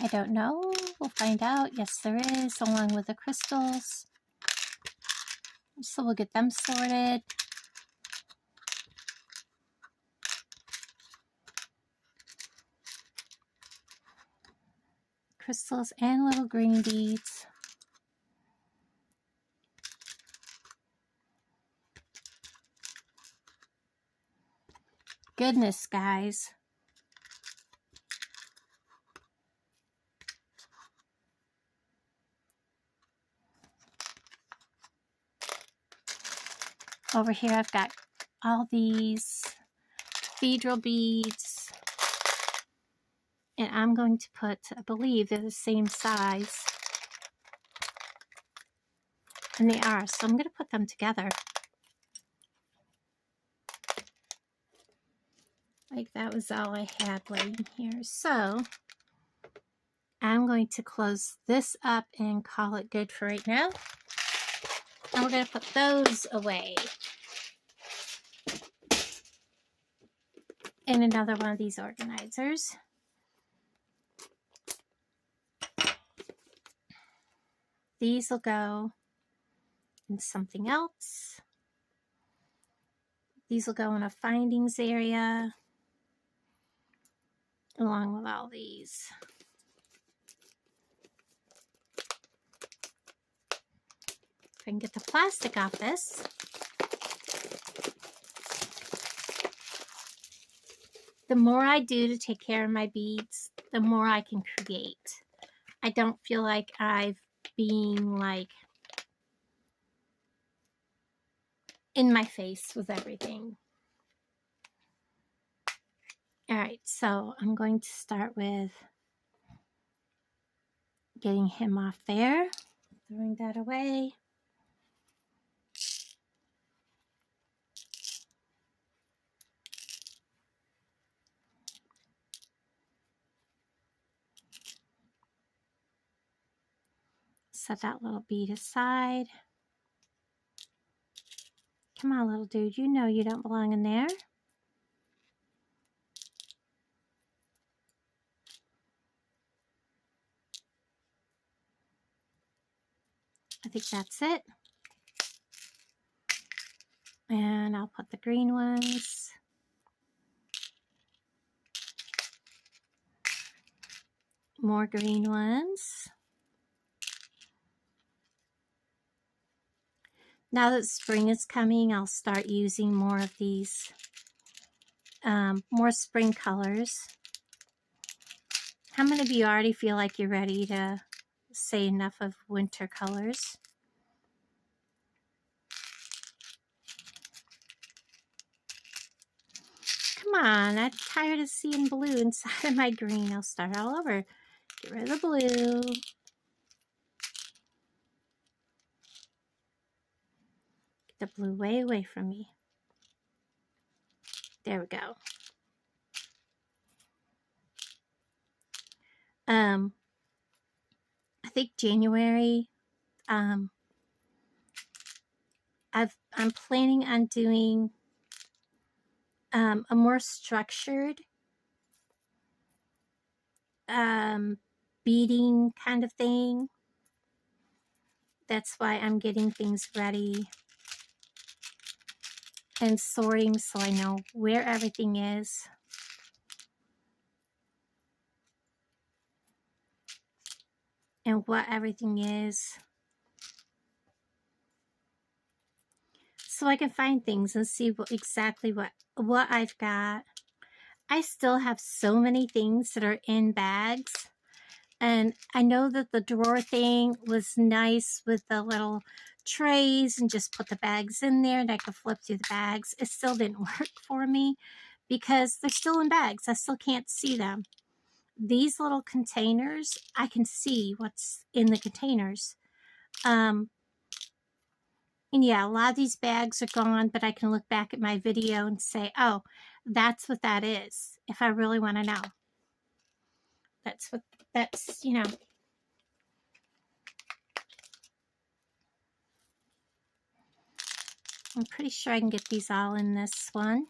I don't know. We'll find out. Yes, there is, along with the crystals. So we'll get them sorted. Crystals and little green beads. Goodness, guys. Over here I've got all these cathedral beads. And I'm going to put, I believe they're the same size. And they are, so I'm going to put them together. Like that was all I had laying here. So I'm going to close this up and call it good for right now. And we're going to put those away in another one of these organizers. These will go in something else. These will go in a findings area along with all these. If I can get the plastic off this. The more I do to take care of my beads, the more I can create. I don't feel like I've been like in my face with everything. All right, so I'm going to start with getting him off there, throwing that away. Set that little bead aside. Come on, little dude, you know you don't belong in there. I think that's it. And I'll put the green ones. More green ones. Now that spring is coming, I'll start using more of these, more spring colors. How many of you already feel like you're ready to say enough of winter colors? Come on, I'm tired of seeing blue inside of my green. I'll start all over. Get rid of the blue. Get the blue way away from me. There we go. I think January, I'm planning on doing a more structured beading kind of thing. That's why I'm getting things ready and sorting so I know where everything is. And what everything is. So I can find things and see exactly what I've got. I still have so many things that are in bags. And I know that the drawer thing was nice with the little trays and just put the bags in there and I could flip through the bags. It still didn't work for me because they're still in bags. I still can't see them. These little containers, I can see what's in the containers. And yeah, a lot of these bags are gone, but I can look back at my video and say, oh, that's what that is, if I really want to know. That's, you know. I'm pretty sure I can get these all in this one.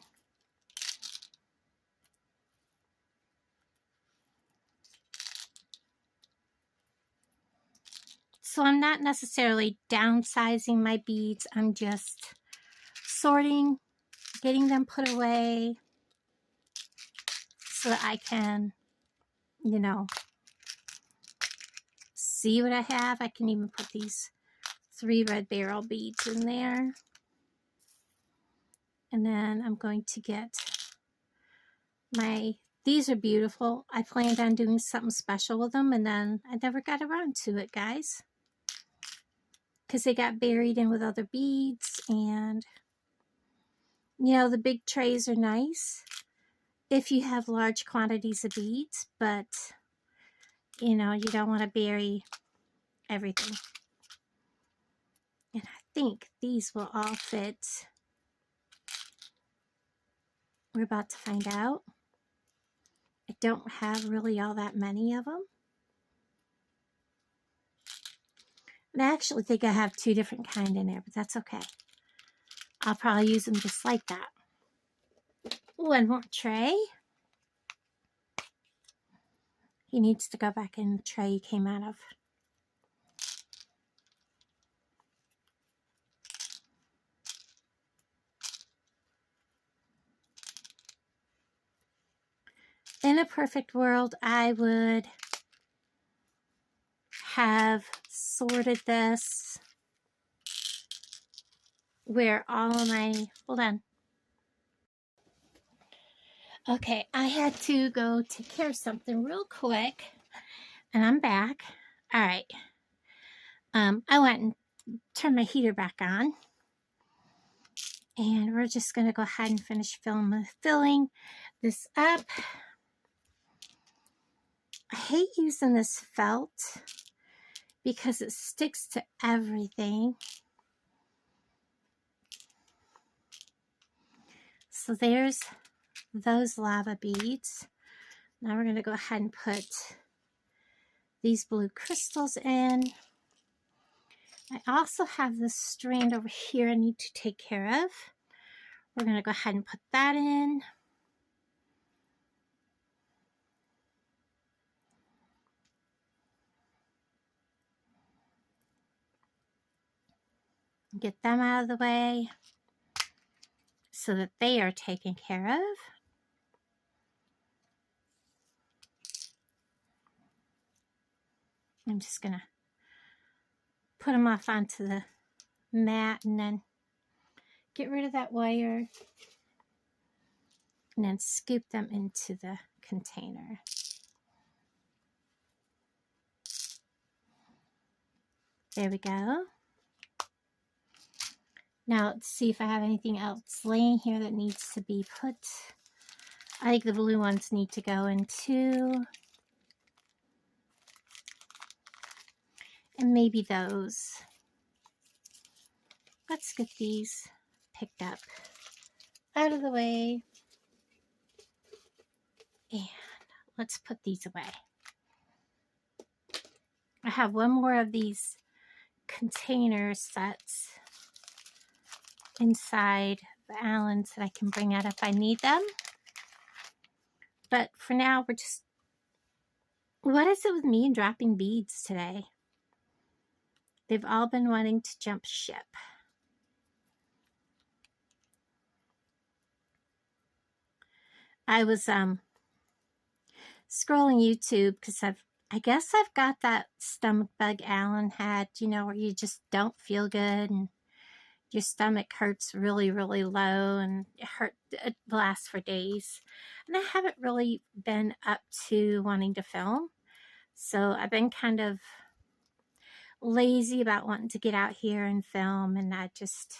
So I'm not necessarily downsizing my beads. I'm just sorting, getting them put away so that I can, you know, see what I have. I can even put these 3 red barrel beads in there. And then I'm going to get these are beautiful. I planned on doing something special with them and then I never got around to it, guys. Because they got buried in with other beads, and you know, the big trays are nice if you have large quantities of beads, but you know, you don't want to bury everything. And I think these will all fit. We're about to find out. I don't have really all that many of them. I actually think I have 2 different kind in there, but that's okay. I'll probably use them just like that. One more tray. He needs to go back in the tray he came out of. In a perfect world, I would have sorted this where all of my, hold on. Okay, I had to go take care of something real quick, and I'm back. All right. I went and turned my heater back on, and we're just going to go ahead and finish filling this up. I hate using this felt because it sticks to everything. So there's those lava beads. Now we're going to go ahead and put these blue crystals in. I also have this strand over here I need to take care of. We're going to go ahead and put that in. Get them out of the way so that they are taken care of. I'm just going to put them off onto the mat and then get rid of that wire and then scoop them into the container. There we go. Now let's see if I have anything else laying here that needs to be put. I think the blue ones need to go in too. And maybe those. Let's get these picked up out of the way. And let's put these away. I have one more of these container sets inside the Allens that I can bring out if I need them. But for now, we're just... What is it with me and dropping beads today? They've all been wanting to jump ship. I was scrolling YouTube because I guess I've got that stomach bug Alan had, you know, where you just don't feel good and your stomach hurts really, really low and it lasts for days. And I haven't really been up to wanting to film. So I've been kind of lazy about wanting to get out here and film, and I just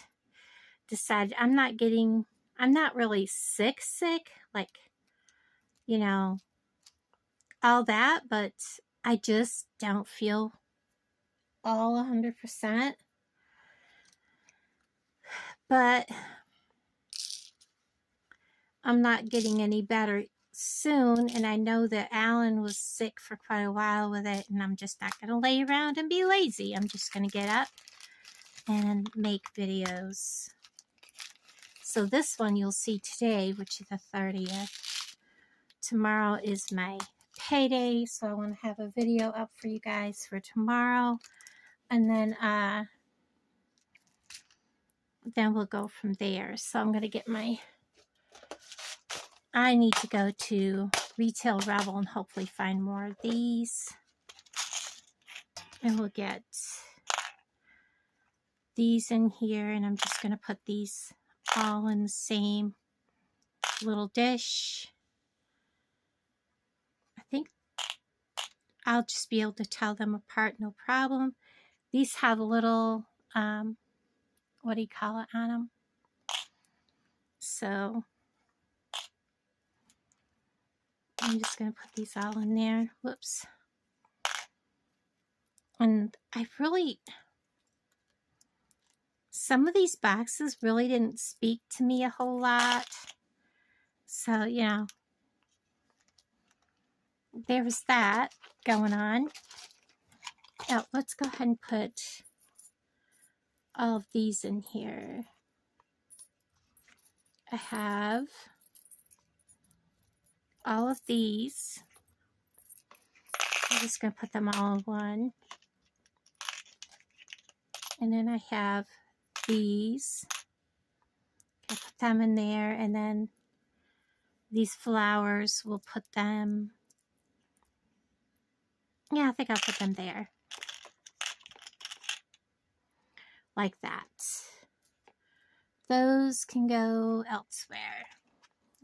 decided I'm not really sick, like, you know, all that, but I just don't feel all 100%. But I'm not getting any better soon, and I know that Alan was sick for quite a while with it, and I'm just not going to lay around and be lazy. I'm just going to get up and make videos. So this one you'll see today, which is the 30th. Tomorrow is my payday, so I want to have a video up for you guys for tomorrow, and then we'll go from there. So I'm going to get I need to go to Retail Rebel and hopefully find more of these. And we'll get these in here, and I'm just going to put these all in the same little dish. I think I'll just be able to tell them apart, no problem. These have a little, what do you call it on them? So I'm just going to put these all in there. Whoops. And some of these boxes really didn't speak to me a whole lot. So, you know, there was that going on. Oh, let's go ahead and put all of these in here. I have all of these. I'm just going to put them all in one. And then I have these. I'll put them in there. And then these flowers, we'll put them... Yeah, I think I'll put them there. Like that. Those can go elsewhere.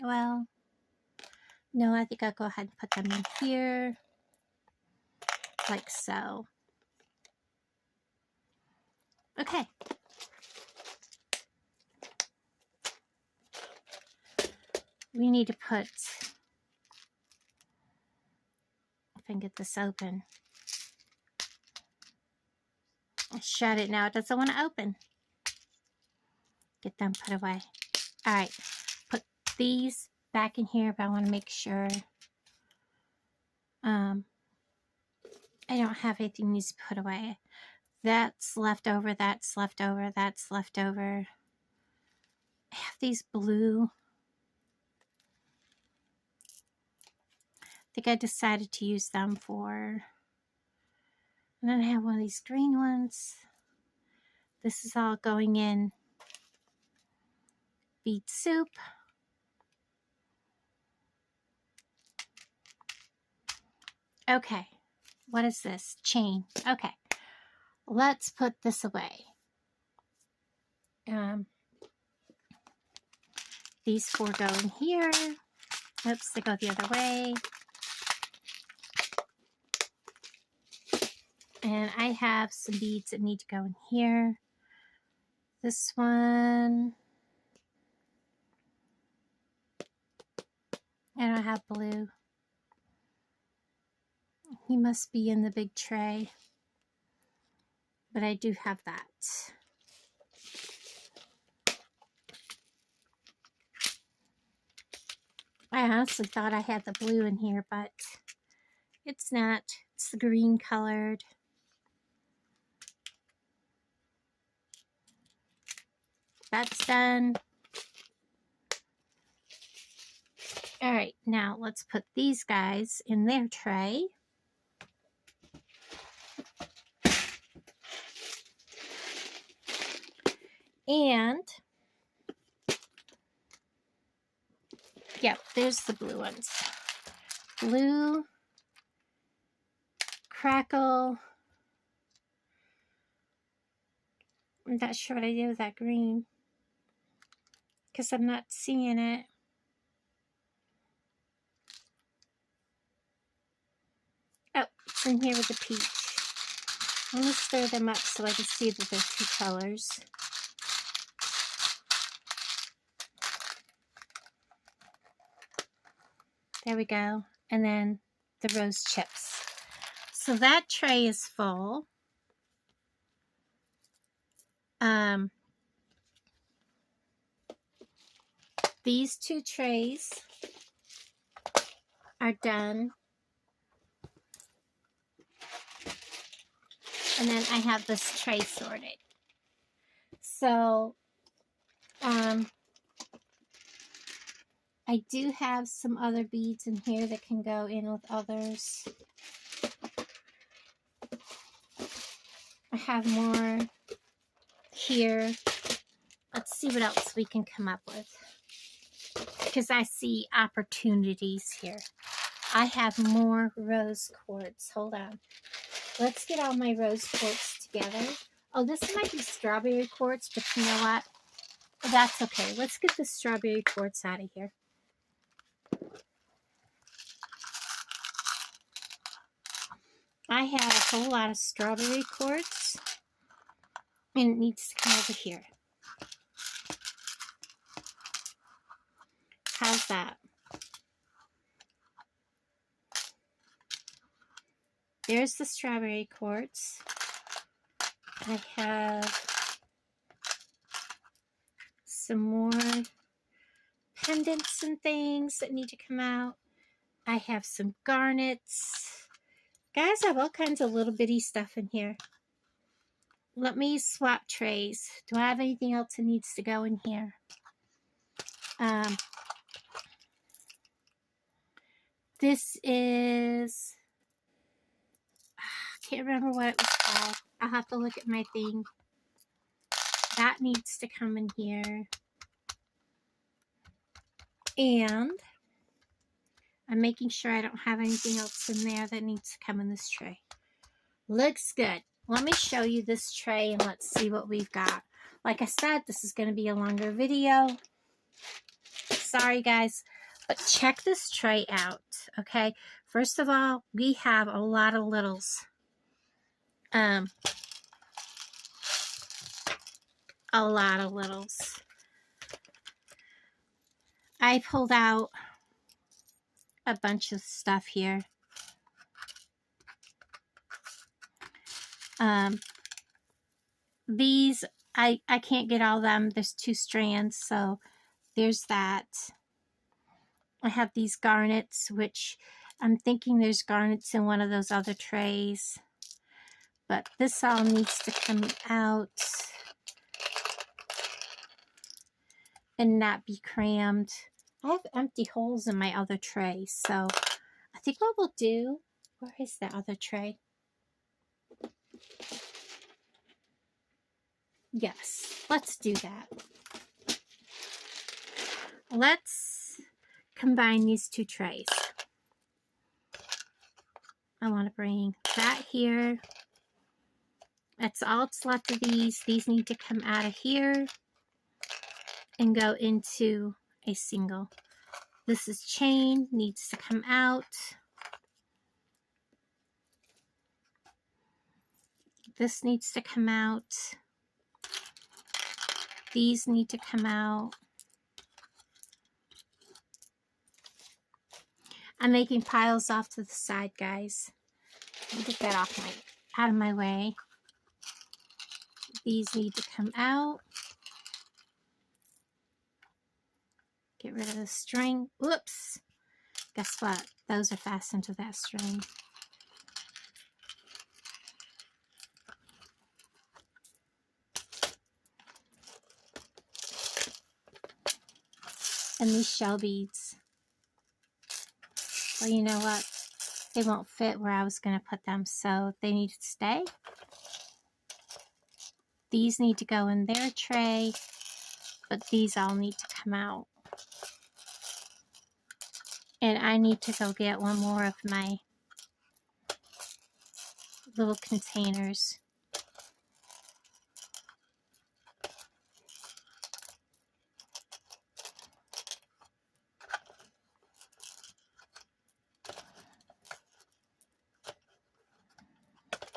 Well, no, I think I'll go ahead and put them in here. Like so. Okay. We need to put... If I can get this open. Shut it now. It doesn't want to open. Get them put away. Alright. Put these back in here, but I want to make sure I don't have anything needs to put away. That's left over, that's left over, that's left over. I have these blue. I think I decided to use them for... And then I have one of these green ones. This is all going in beet soup. Okay. What is this? Chain. Okay. Let's put this away. These four go in here. Oops, they go the other way. And I have some beads that need to go in here. This one. I don't have blue. He must be in the big tray. But I do have that. I honestly thought I had the blue in here, but it's not. It's the green colored. That's done. All right, now let's put these guys in their tray. And, yep, there's the blue ones. Blue, crackle. I'm not sure what I did with that green because I'm not seeing it. Oh, it's in here with the peach. I'm going to stir them up so I can see that there's two colors. There we go. And then the rose chips. So that tray is full. These two trays are done. And then I have this tray sorted. So, I do have some other beads in here that can go in with others. I have more here. Let's see what else we can come up with. Because I see opportunities here. I have more rose quartz. Hold on. Let's get all my rose quartz together. Oh, this might be strawberry quartz, but you know what? That's okay. Let's get the strawberry quartz out of here. I have a whole lot of strawberry quartz, and it needs to come over here. How's that? There's the strawberry quartz. I have some more pendants and things that need to come out. I have some garnets Guys, I have all kinds of little bitty stuff in here. Let me swap trays. Do I have anything else that needs to go in here? This is, I can't remember what it was called. I'll have to look at my thing. That needs to come in here. And I'm making sure I don't have anything else in there that needs to come in this tray. Looks good. Let me show you this tray and let's see what we've got. Like I said, this is going to be a longer video. Sorry guys, but check this tray out, okay? First of all, we have a lot of littles. A lot of littles. I pulled out a bunch of stuff here. These, I can't get all of them. There's 2 strands, so there's that. I have these garnets, which I'm thinking there's garnets in one of those other trays. But this all needs to come out and not be crammed. I have empty holes in my other tray, so I think what we'll do, where is the other tray? Yes, let's do that. Let's combine these 2 trays. I want to bring that here. That's all that's left of these. These need to come out of here and go into a single. This is chain, needs to come out. This needs to come out. These need to come out. I'm making piles off to the side, guys. Let me get that out of my way. These need to come out. Get rid of the string. Whoops. Guess what? Those are fastened to that string. And these shell beads. Well, you know what? They won't fit where I was going to put them, so they need to stay. These need to go in their tray, but these all need to come out. And I need to go get one more of my little containers.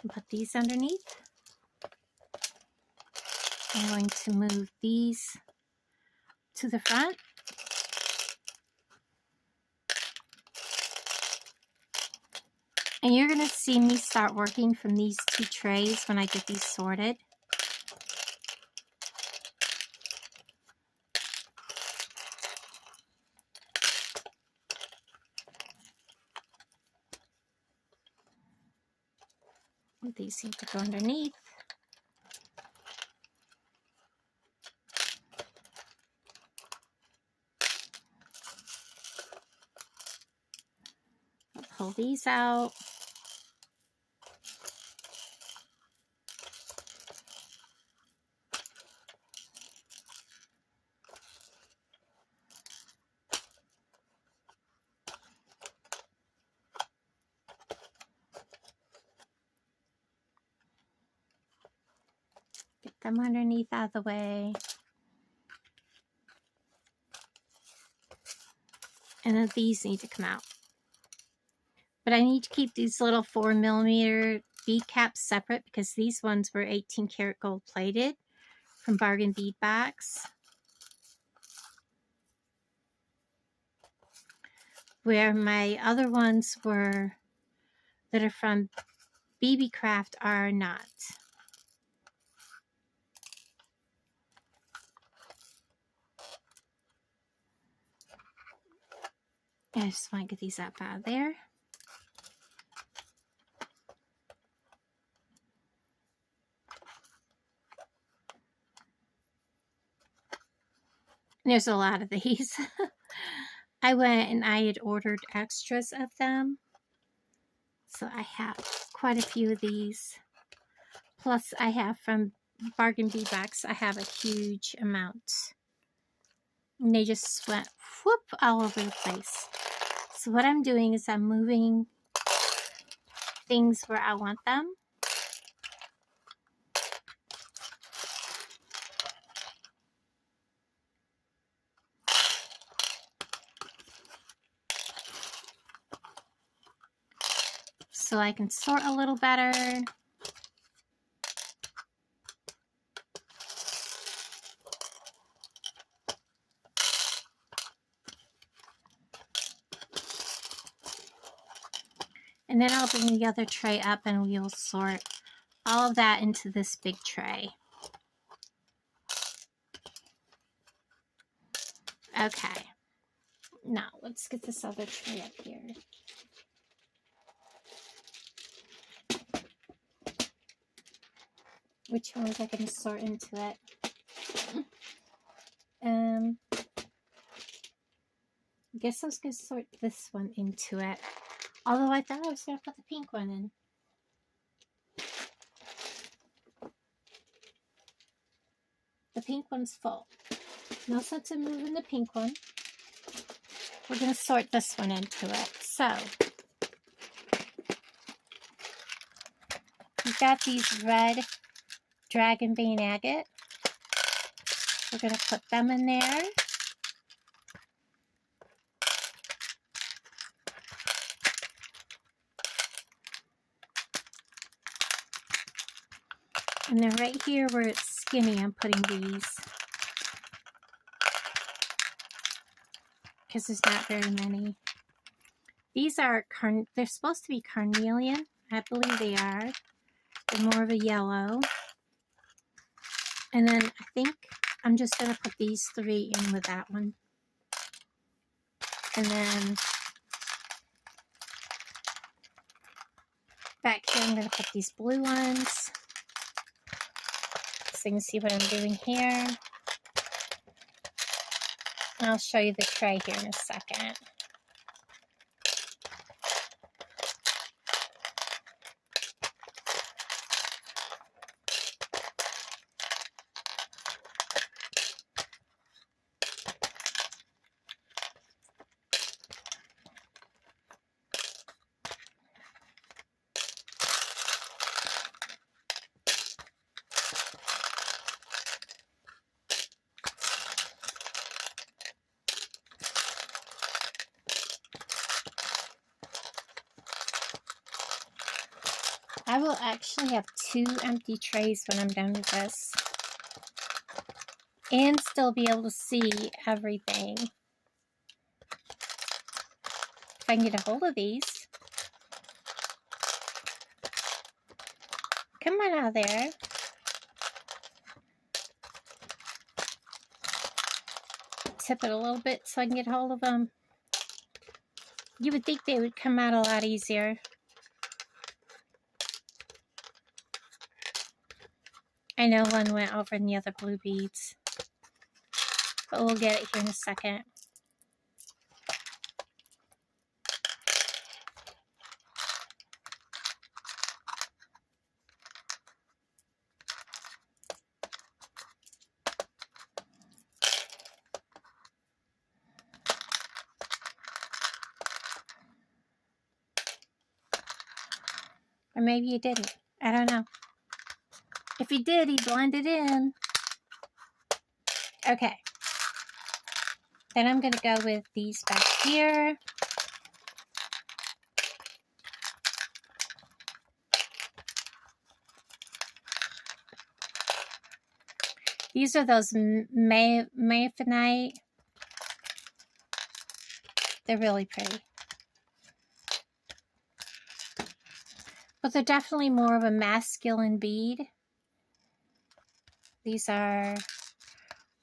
Put these underneath. I'm going to move these to the front. And you're going to see me start working from these 2 trays when I get these sorted. These need to go underneath. I'll pull these out. Them underneath out of the way. And then these need to come out. But I need to keep these little 4mm bead caps separate because these ones were 18 karat gold plated from Bargain Bead Box. Where my other ones were that are from BB Craft are not. I just want to get these up out of there. There's a lot of these. I went and I had ordered extras of them. So I have quite a few of these. Plus I have from Bargain Bead Box, I have a huge amount. And they just went whoop all over the place. So what I'm doing is I'm moving things where I want them. So I can sort a little better. And then I'll bring the other tray up and we'll sort all of that into this big tray. Okay. Now let's get this other tray up here. Which ones I can sort into it? I guess I was going to sort this one into it. Although I thought I was going to put the pink one in. The pink one's full. Now since I'm moving the pink one, we're going to sort this one into it. So, we've got these red Dragonfly agate. We're going to put them in there. And then right here where it's skinny, I'm putting these. Because there's not very many. These are, they're supposed to be carnelian. I believe they are. They're more of a yellow. And then I think I'm just going to put these three in with that one. And then back here I'm going to put these blue ones. So you can see what I'm doing here. And I'll show you the tray here in a second. I will actually have 2 empty trays when I'm done with this. And still be able to see everything. If I can get a hold of these. Come on out of there. Tip it a little bit so I can get a hold of them. You would think they would come out a lot easier. I know one went over in the other blue beads. But we'll get it here in a second. Or maybe you didn't. I don't know. If he did, he blended in. Okay. Then I'm going to go with these back here. These are those Mayfinite. They're really pretty. But they're definitely more of a masculine bead. These are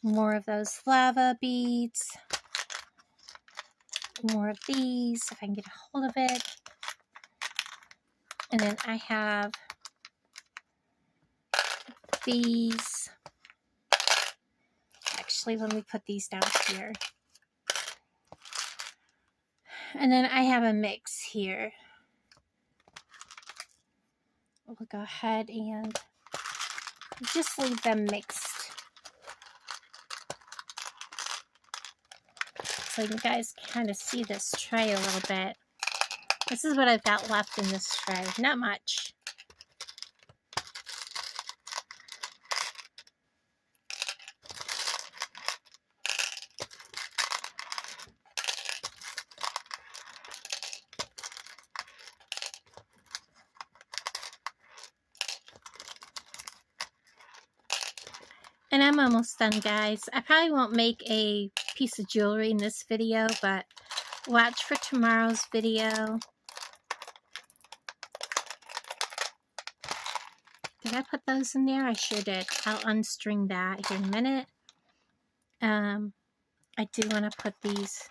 more of those lava beads. More of these, if I can get a hold of it. And then I have these. Actually, let me put these down here. And then I have a mix here. We'll go ahead and just leave them mixed. So you guys can kind of see this tray a little bit. This is what I've got left in this tray. Not much. And I'm almost done, guys. I probably won't make a piece of jewelry in this video, but watch for tomorrow's video. Did I put those in there? I sure did. I'll unstring that here in a minute. I do want to put these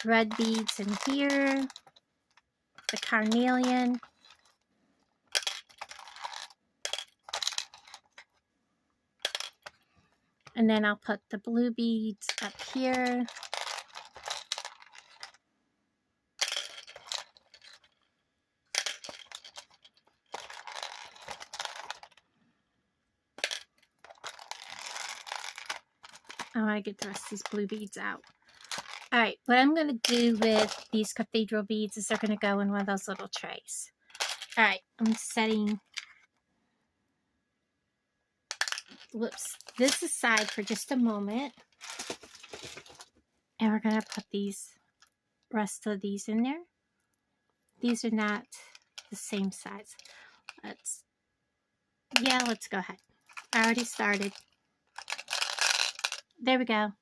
red beads in here. The carnelian. And then I'll put the blue beads up here. I want to get the rest of these blue beads out. All right, what I'm going to do with these cathedral beads is they're going to go in one of those little trays. All right, I'm setting, this aside for just a moment. And we're going to put these rest of these in there. These are not the same size. Let's go ahead. I already started. There we go.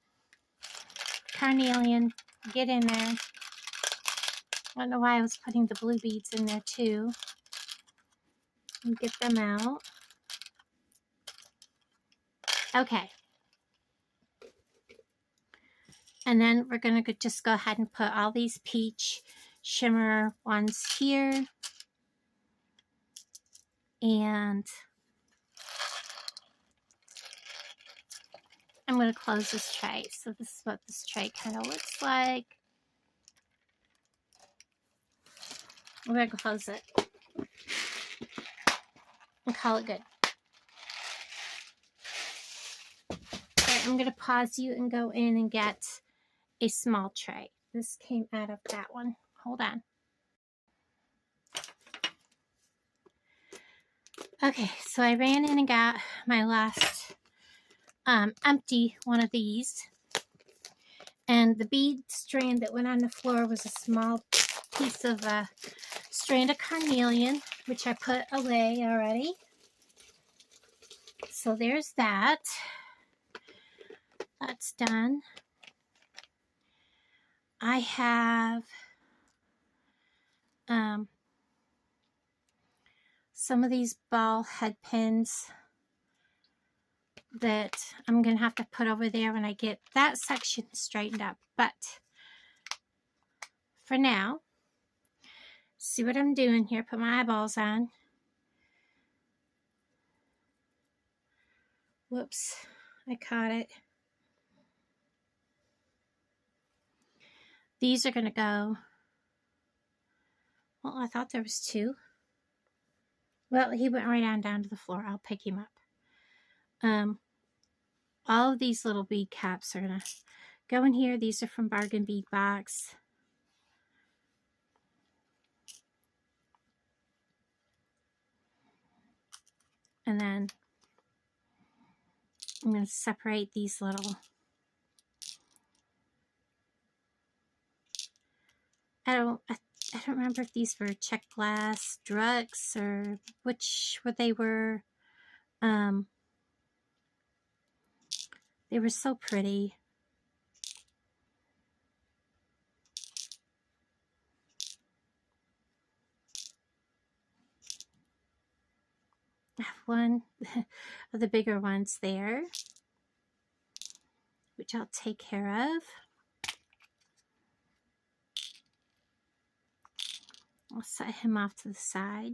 Carnelian, get in there. I don't know why I was putting the blue beads in there too. And get them out. Okay. And then we're going to just go ahead and put all these peach shimmer ones here. And I'm going to close this tray. So this is what this tray kind of looks like. We're going to close it and call it good. Alright, I'm going to pause you and go in and get a small tray. This came out of that one. Hold on. Okay, so I ran in and got my last empty one of these. And the bead strand that went on the floor was a small piece of strand of carnelian, which I put away already. So there's that. That's done. I have some of these ball head pins that I'm going to have to put over there when I get that section straightened up. But for now, see what I'm doing here. Put my eyeballs on. Whoops, I caught it. These are going to go, well, I thought there was two. Well, he went right on down to the floor. I'll pick him up. All of these little bead caps are going to go in here. These are from Bargain Bead Box. And then I'm going to separate these little, I don't remember if these were check glass drugs or which they were. They were so pretty. I have one of the bigger ones there, which I'll take care of. I'll set him off to the side.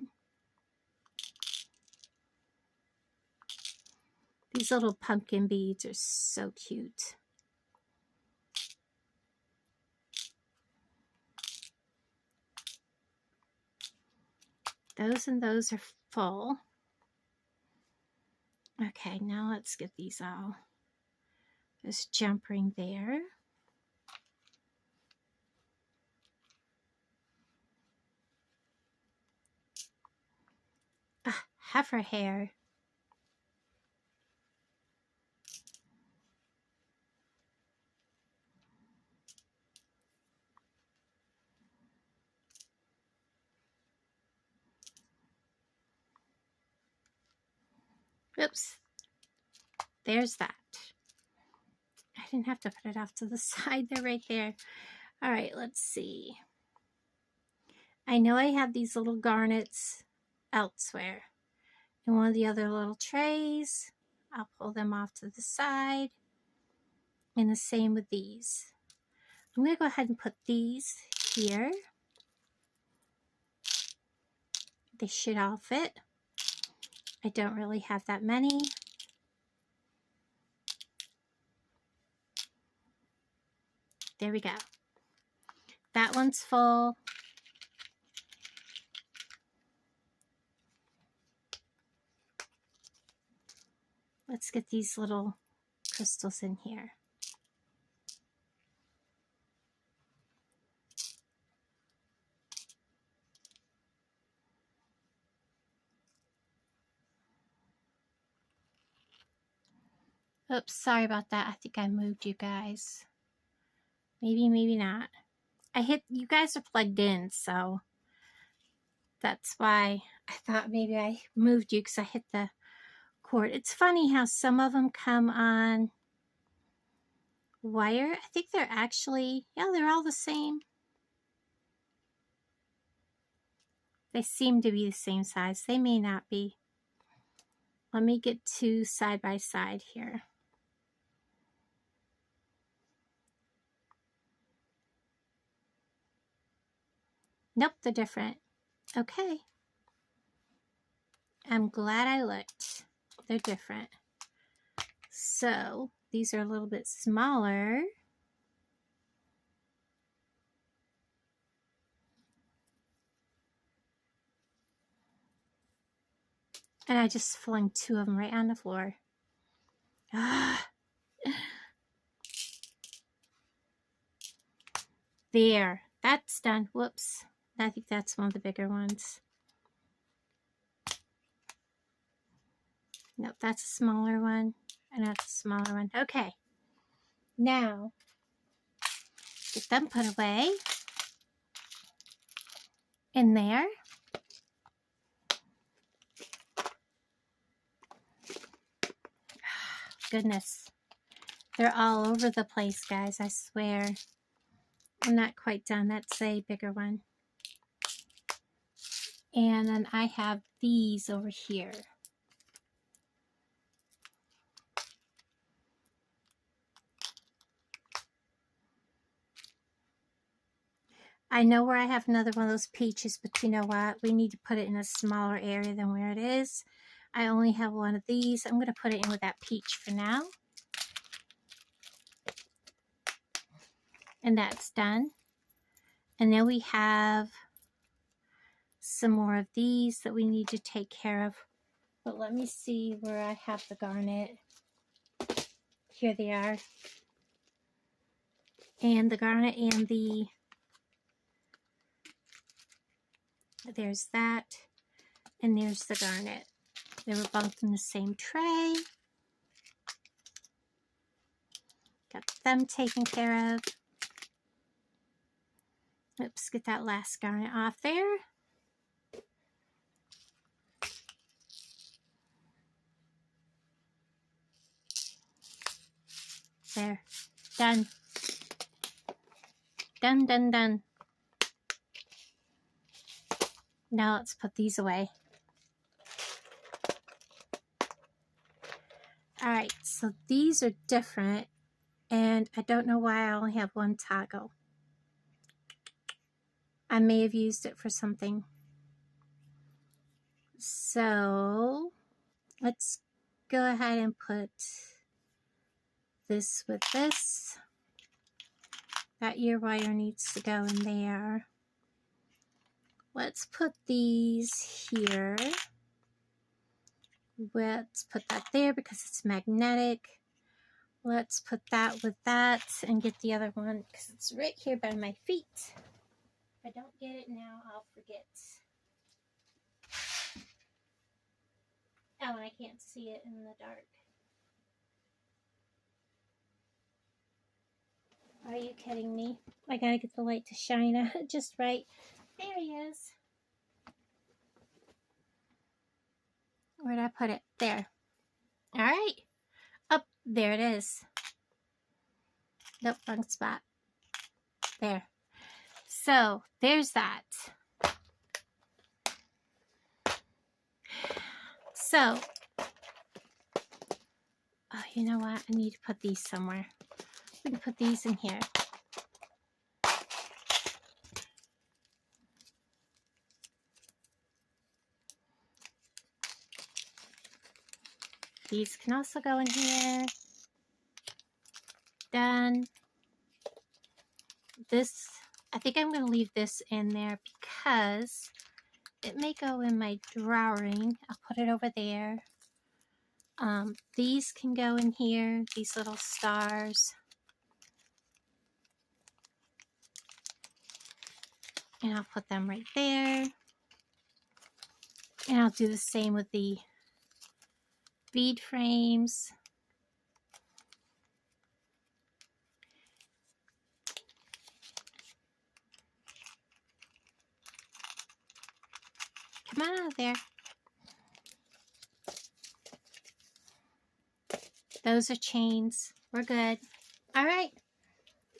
These little pumpkin beads are so cute. Those and those are full. Okay, now let's get these all. There's jump ring there. Ah, heifer hair. Oops. There's that. I didn't have to put it off to the side. They're right there. All right, let's see. I know I have these little garnets elsewhere in one of the other little trays. I'll pull them off to the side. And the same with these. I'm going to go ahead and put these here. They should all fit. I don't really have that many. There we go. That one's full. Let's get these little crystals in here. Oops, sorry about that. I think I moved you guys. Maybe, maybe not. You guys are plugged in, so that's why I thought maybe I moved you because I hit the cord. It's funny how some of them come on wire. I think they're actually, yeah, they're all the same. They seem to be the same size. They may not be. Let me get two side by side here. Nope, they're different. Okay. I'm glad I looked. They're different. So, these are a little bit smaller. And I just flung two of them right on the floor. Ah. There. That's done. Whoops. I think that's one of the bigger ones. Nope, that's a smaller one. And that's a smaller one. Okay. Now, get them put away. In there. Goodness. They're all over the place, guys. I swear. I'm not quite done. That's a bigger one. And then I have these over here. I know where I have another one of those peaches, but you know what? We need to put it in a smaller area than where it is. I only have one of these. I'm going to put it in with that peach for now. And that's done. And then we have some more of these that we need to take care of. But let me see where I have the garnet. Here they are. And the garnet and the... There's that. And there's the garnet. They were both in the same tray. Got them taken care of. Oops, get that last garnet off there. There. Done. Done, done, done. Now let's put these away. Alright, so these are different, and I don't know why I only have one toggle. I may have used it for something. So, let's go ahead and put this with this. That ear wire needs to go in there. Let's put these here. Let's put that there because it's magnetic. Let's put that with that and get the other one because it's right here by my feet. If I don't get it now, I'll forget. Oh, and I can't see it in the dark. Are you kidding me? I gotta get the light to shine out just right. There he is. Where'd I put it? There. All right. Up there it is. Nope, wrong spot. There. So there's that. So, oh, you know what? I need to put these somewhere. We can put these in here. These can also go in here. Done. This, I think I'm going to leave this in there because it may go in my drawing. I'll put it over there. These can go in here, these little stars. And I'll put them right there. And I'll do the same with the bead frames. Come on out of there. Those are chains. We're good. All right.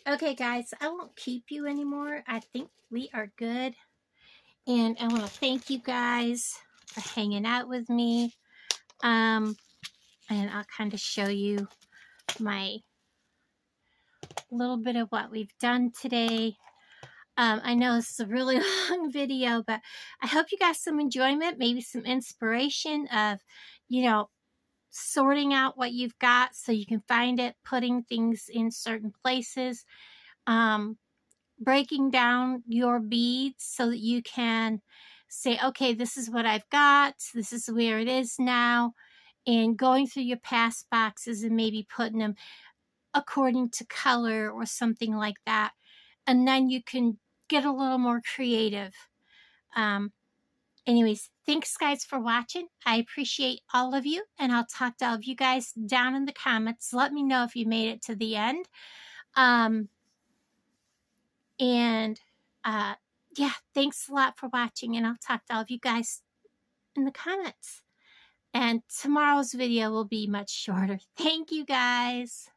Okay, guys, I won't keep you anymore. I think we are good. And I want to thank you guys for hanging out with me. And I'll kind of show you my little bit of what we've done today. I know this is a really long video, but I hope you got some enjoyment, maybe some inspiration of, you know, sorting out what you've got so you can find it, putting things in certain places, breaking down your beads so that you can say, okay, this is what I've got, this is where it is now, and going through your past boxes and maybe putting them according to color or something like that. And then you can get a little more creative. Anyways, thanks guys for watching. I appreciate all of you, and I'll talk to all of you guys down in the comments. Let me know if you made it to the end. Yeah, thanks a lot for watching, and I'll talk to all of you guys in the comments. And tomorrow's video will be much shorter. Thank you guys.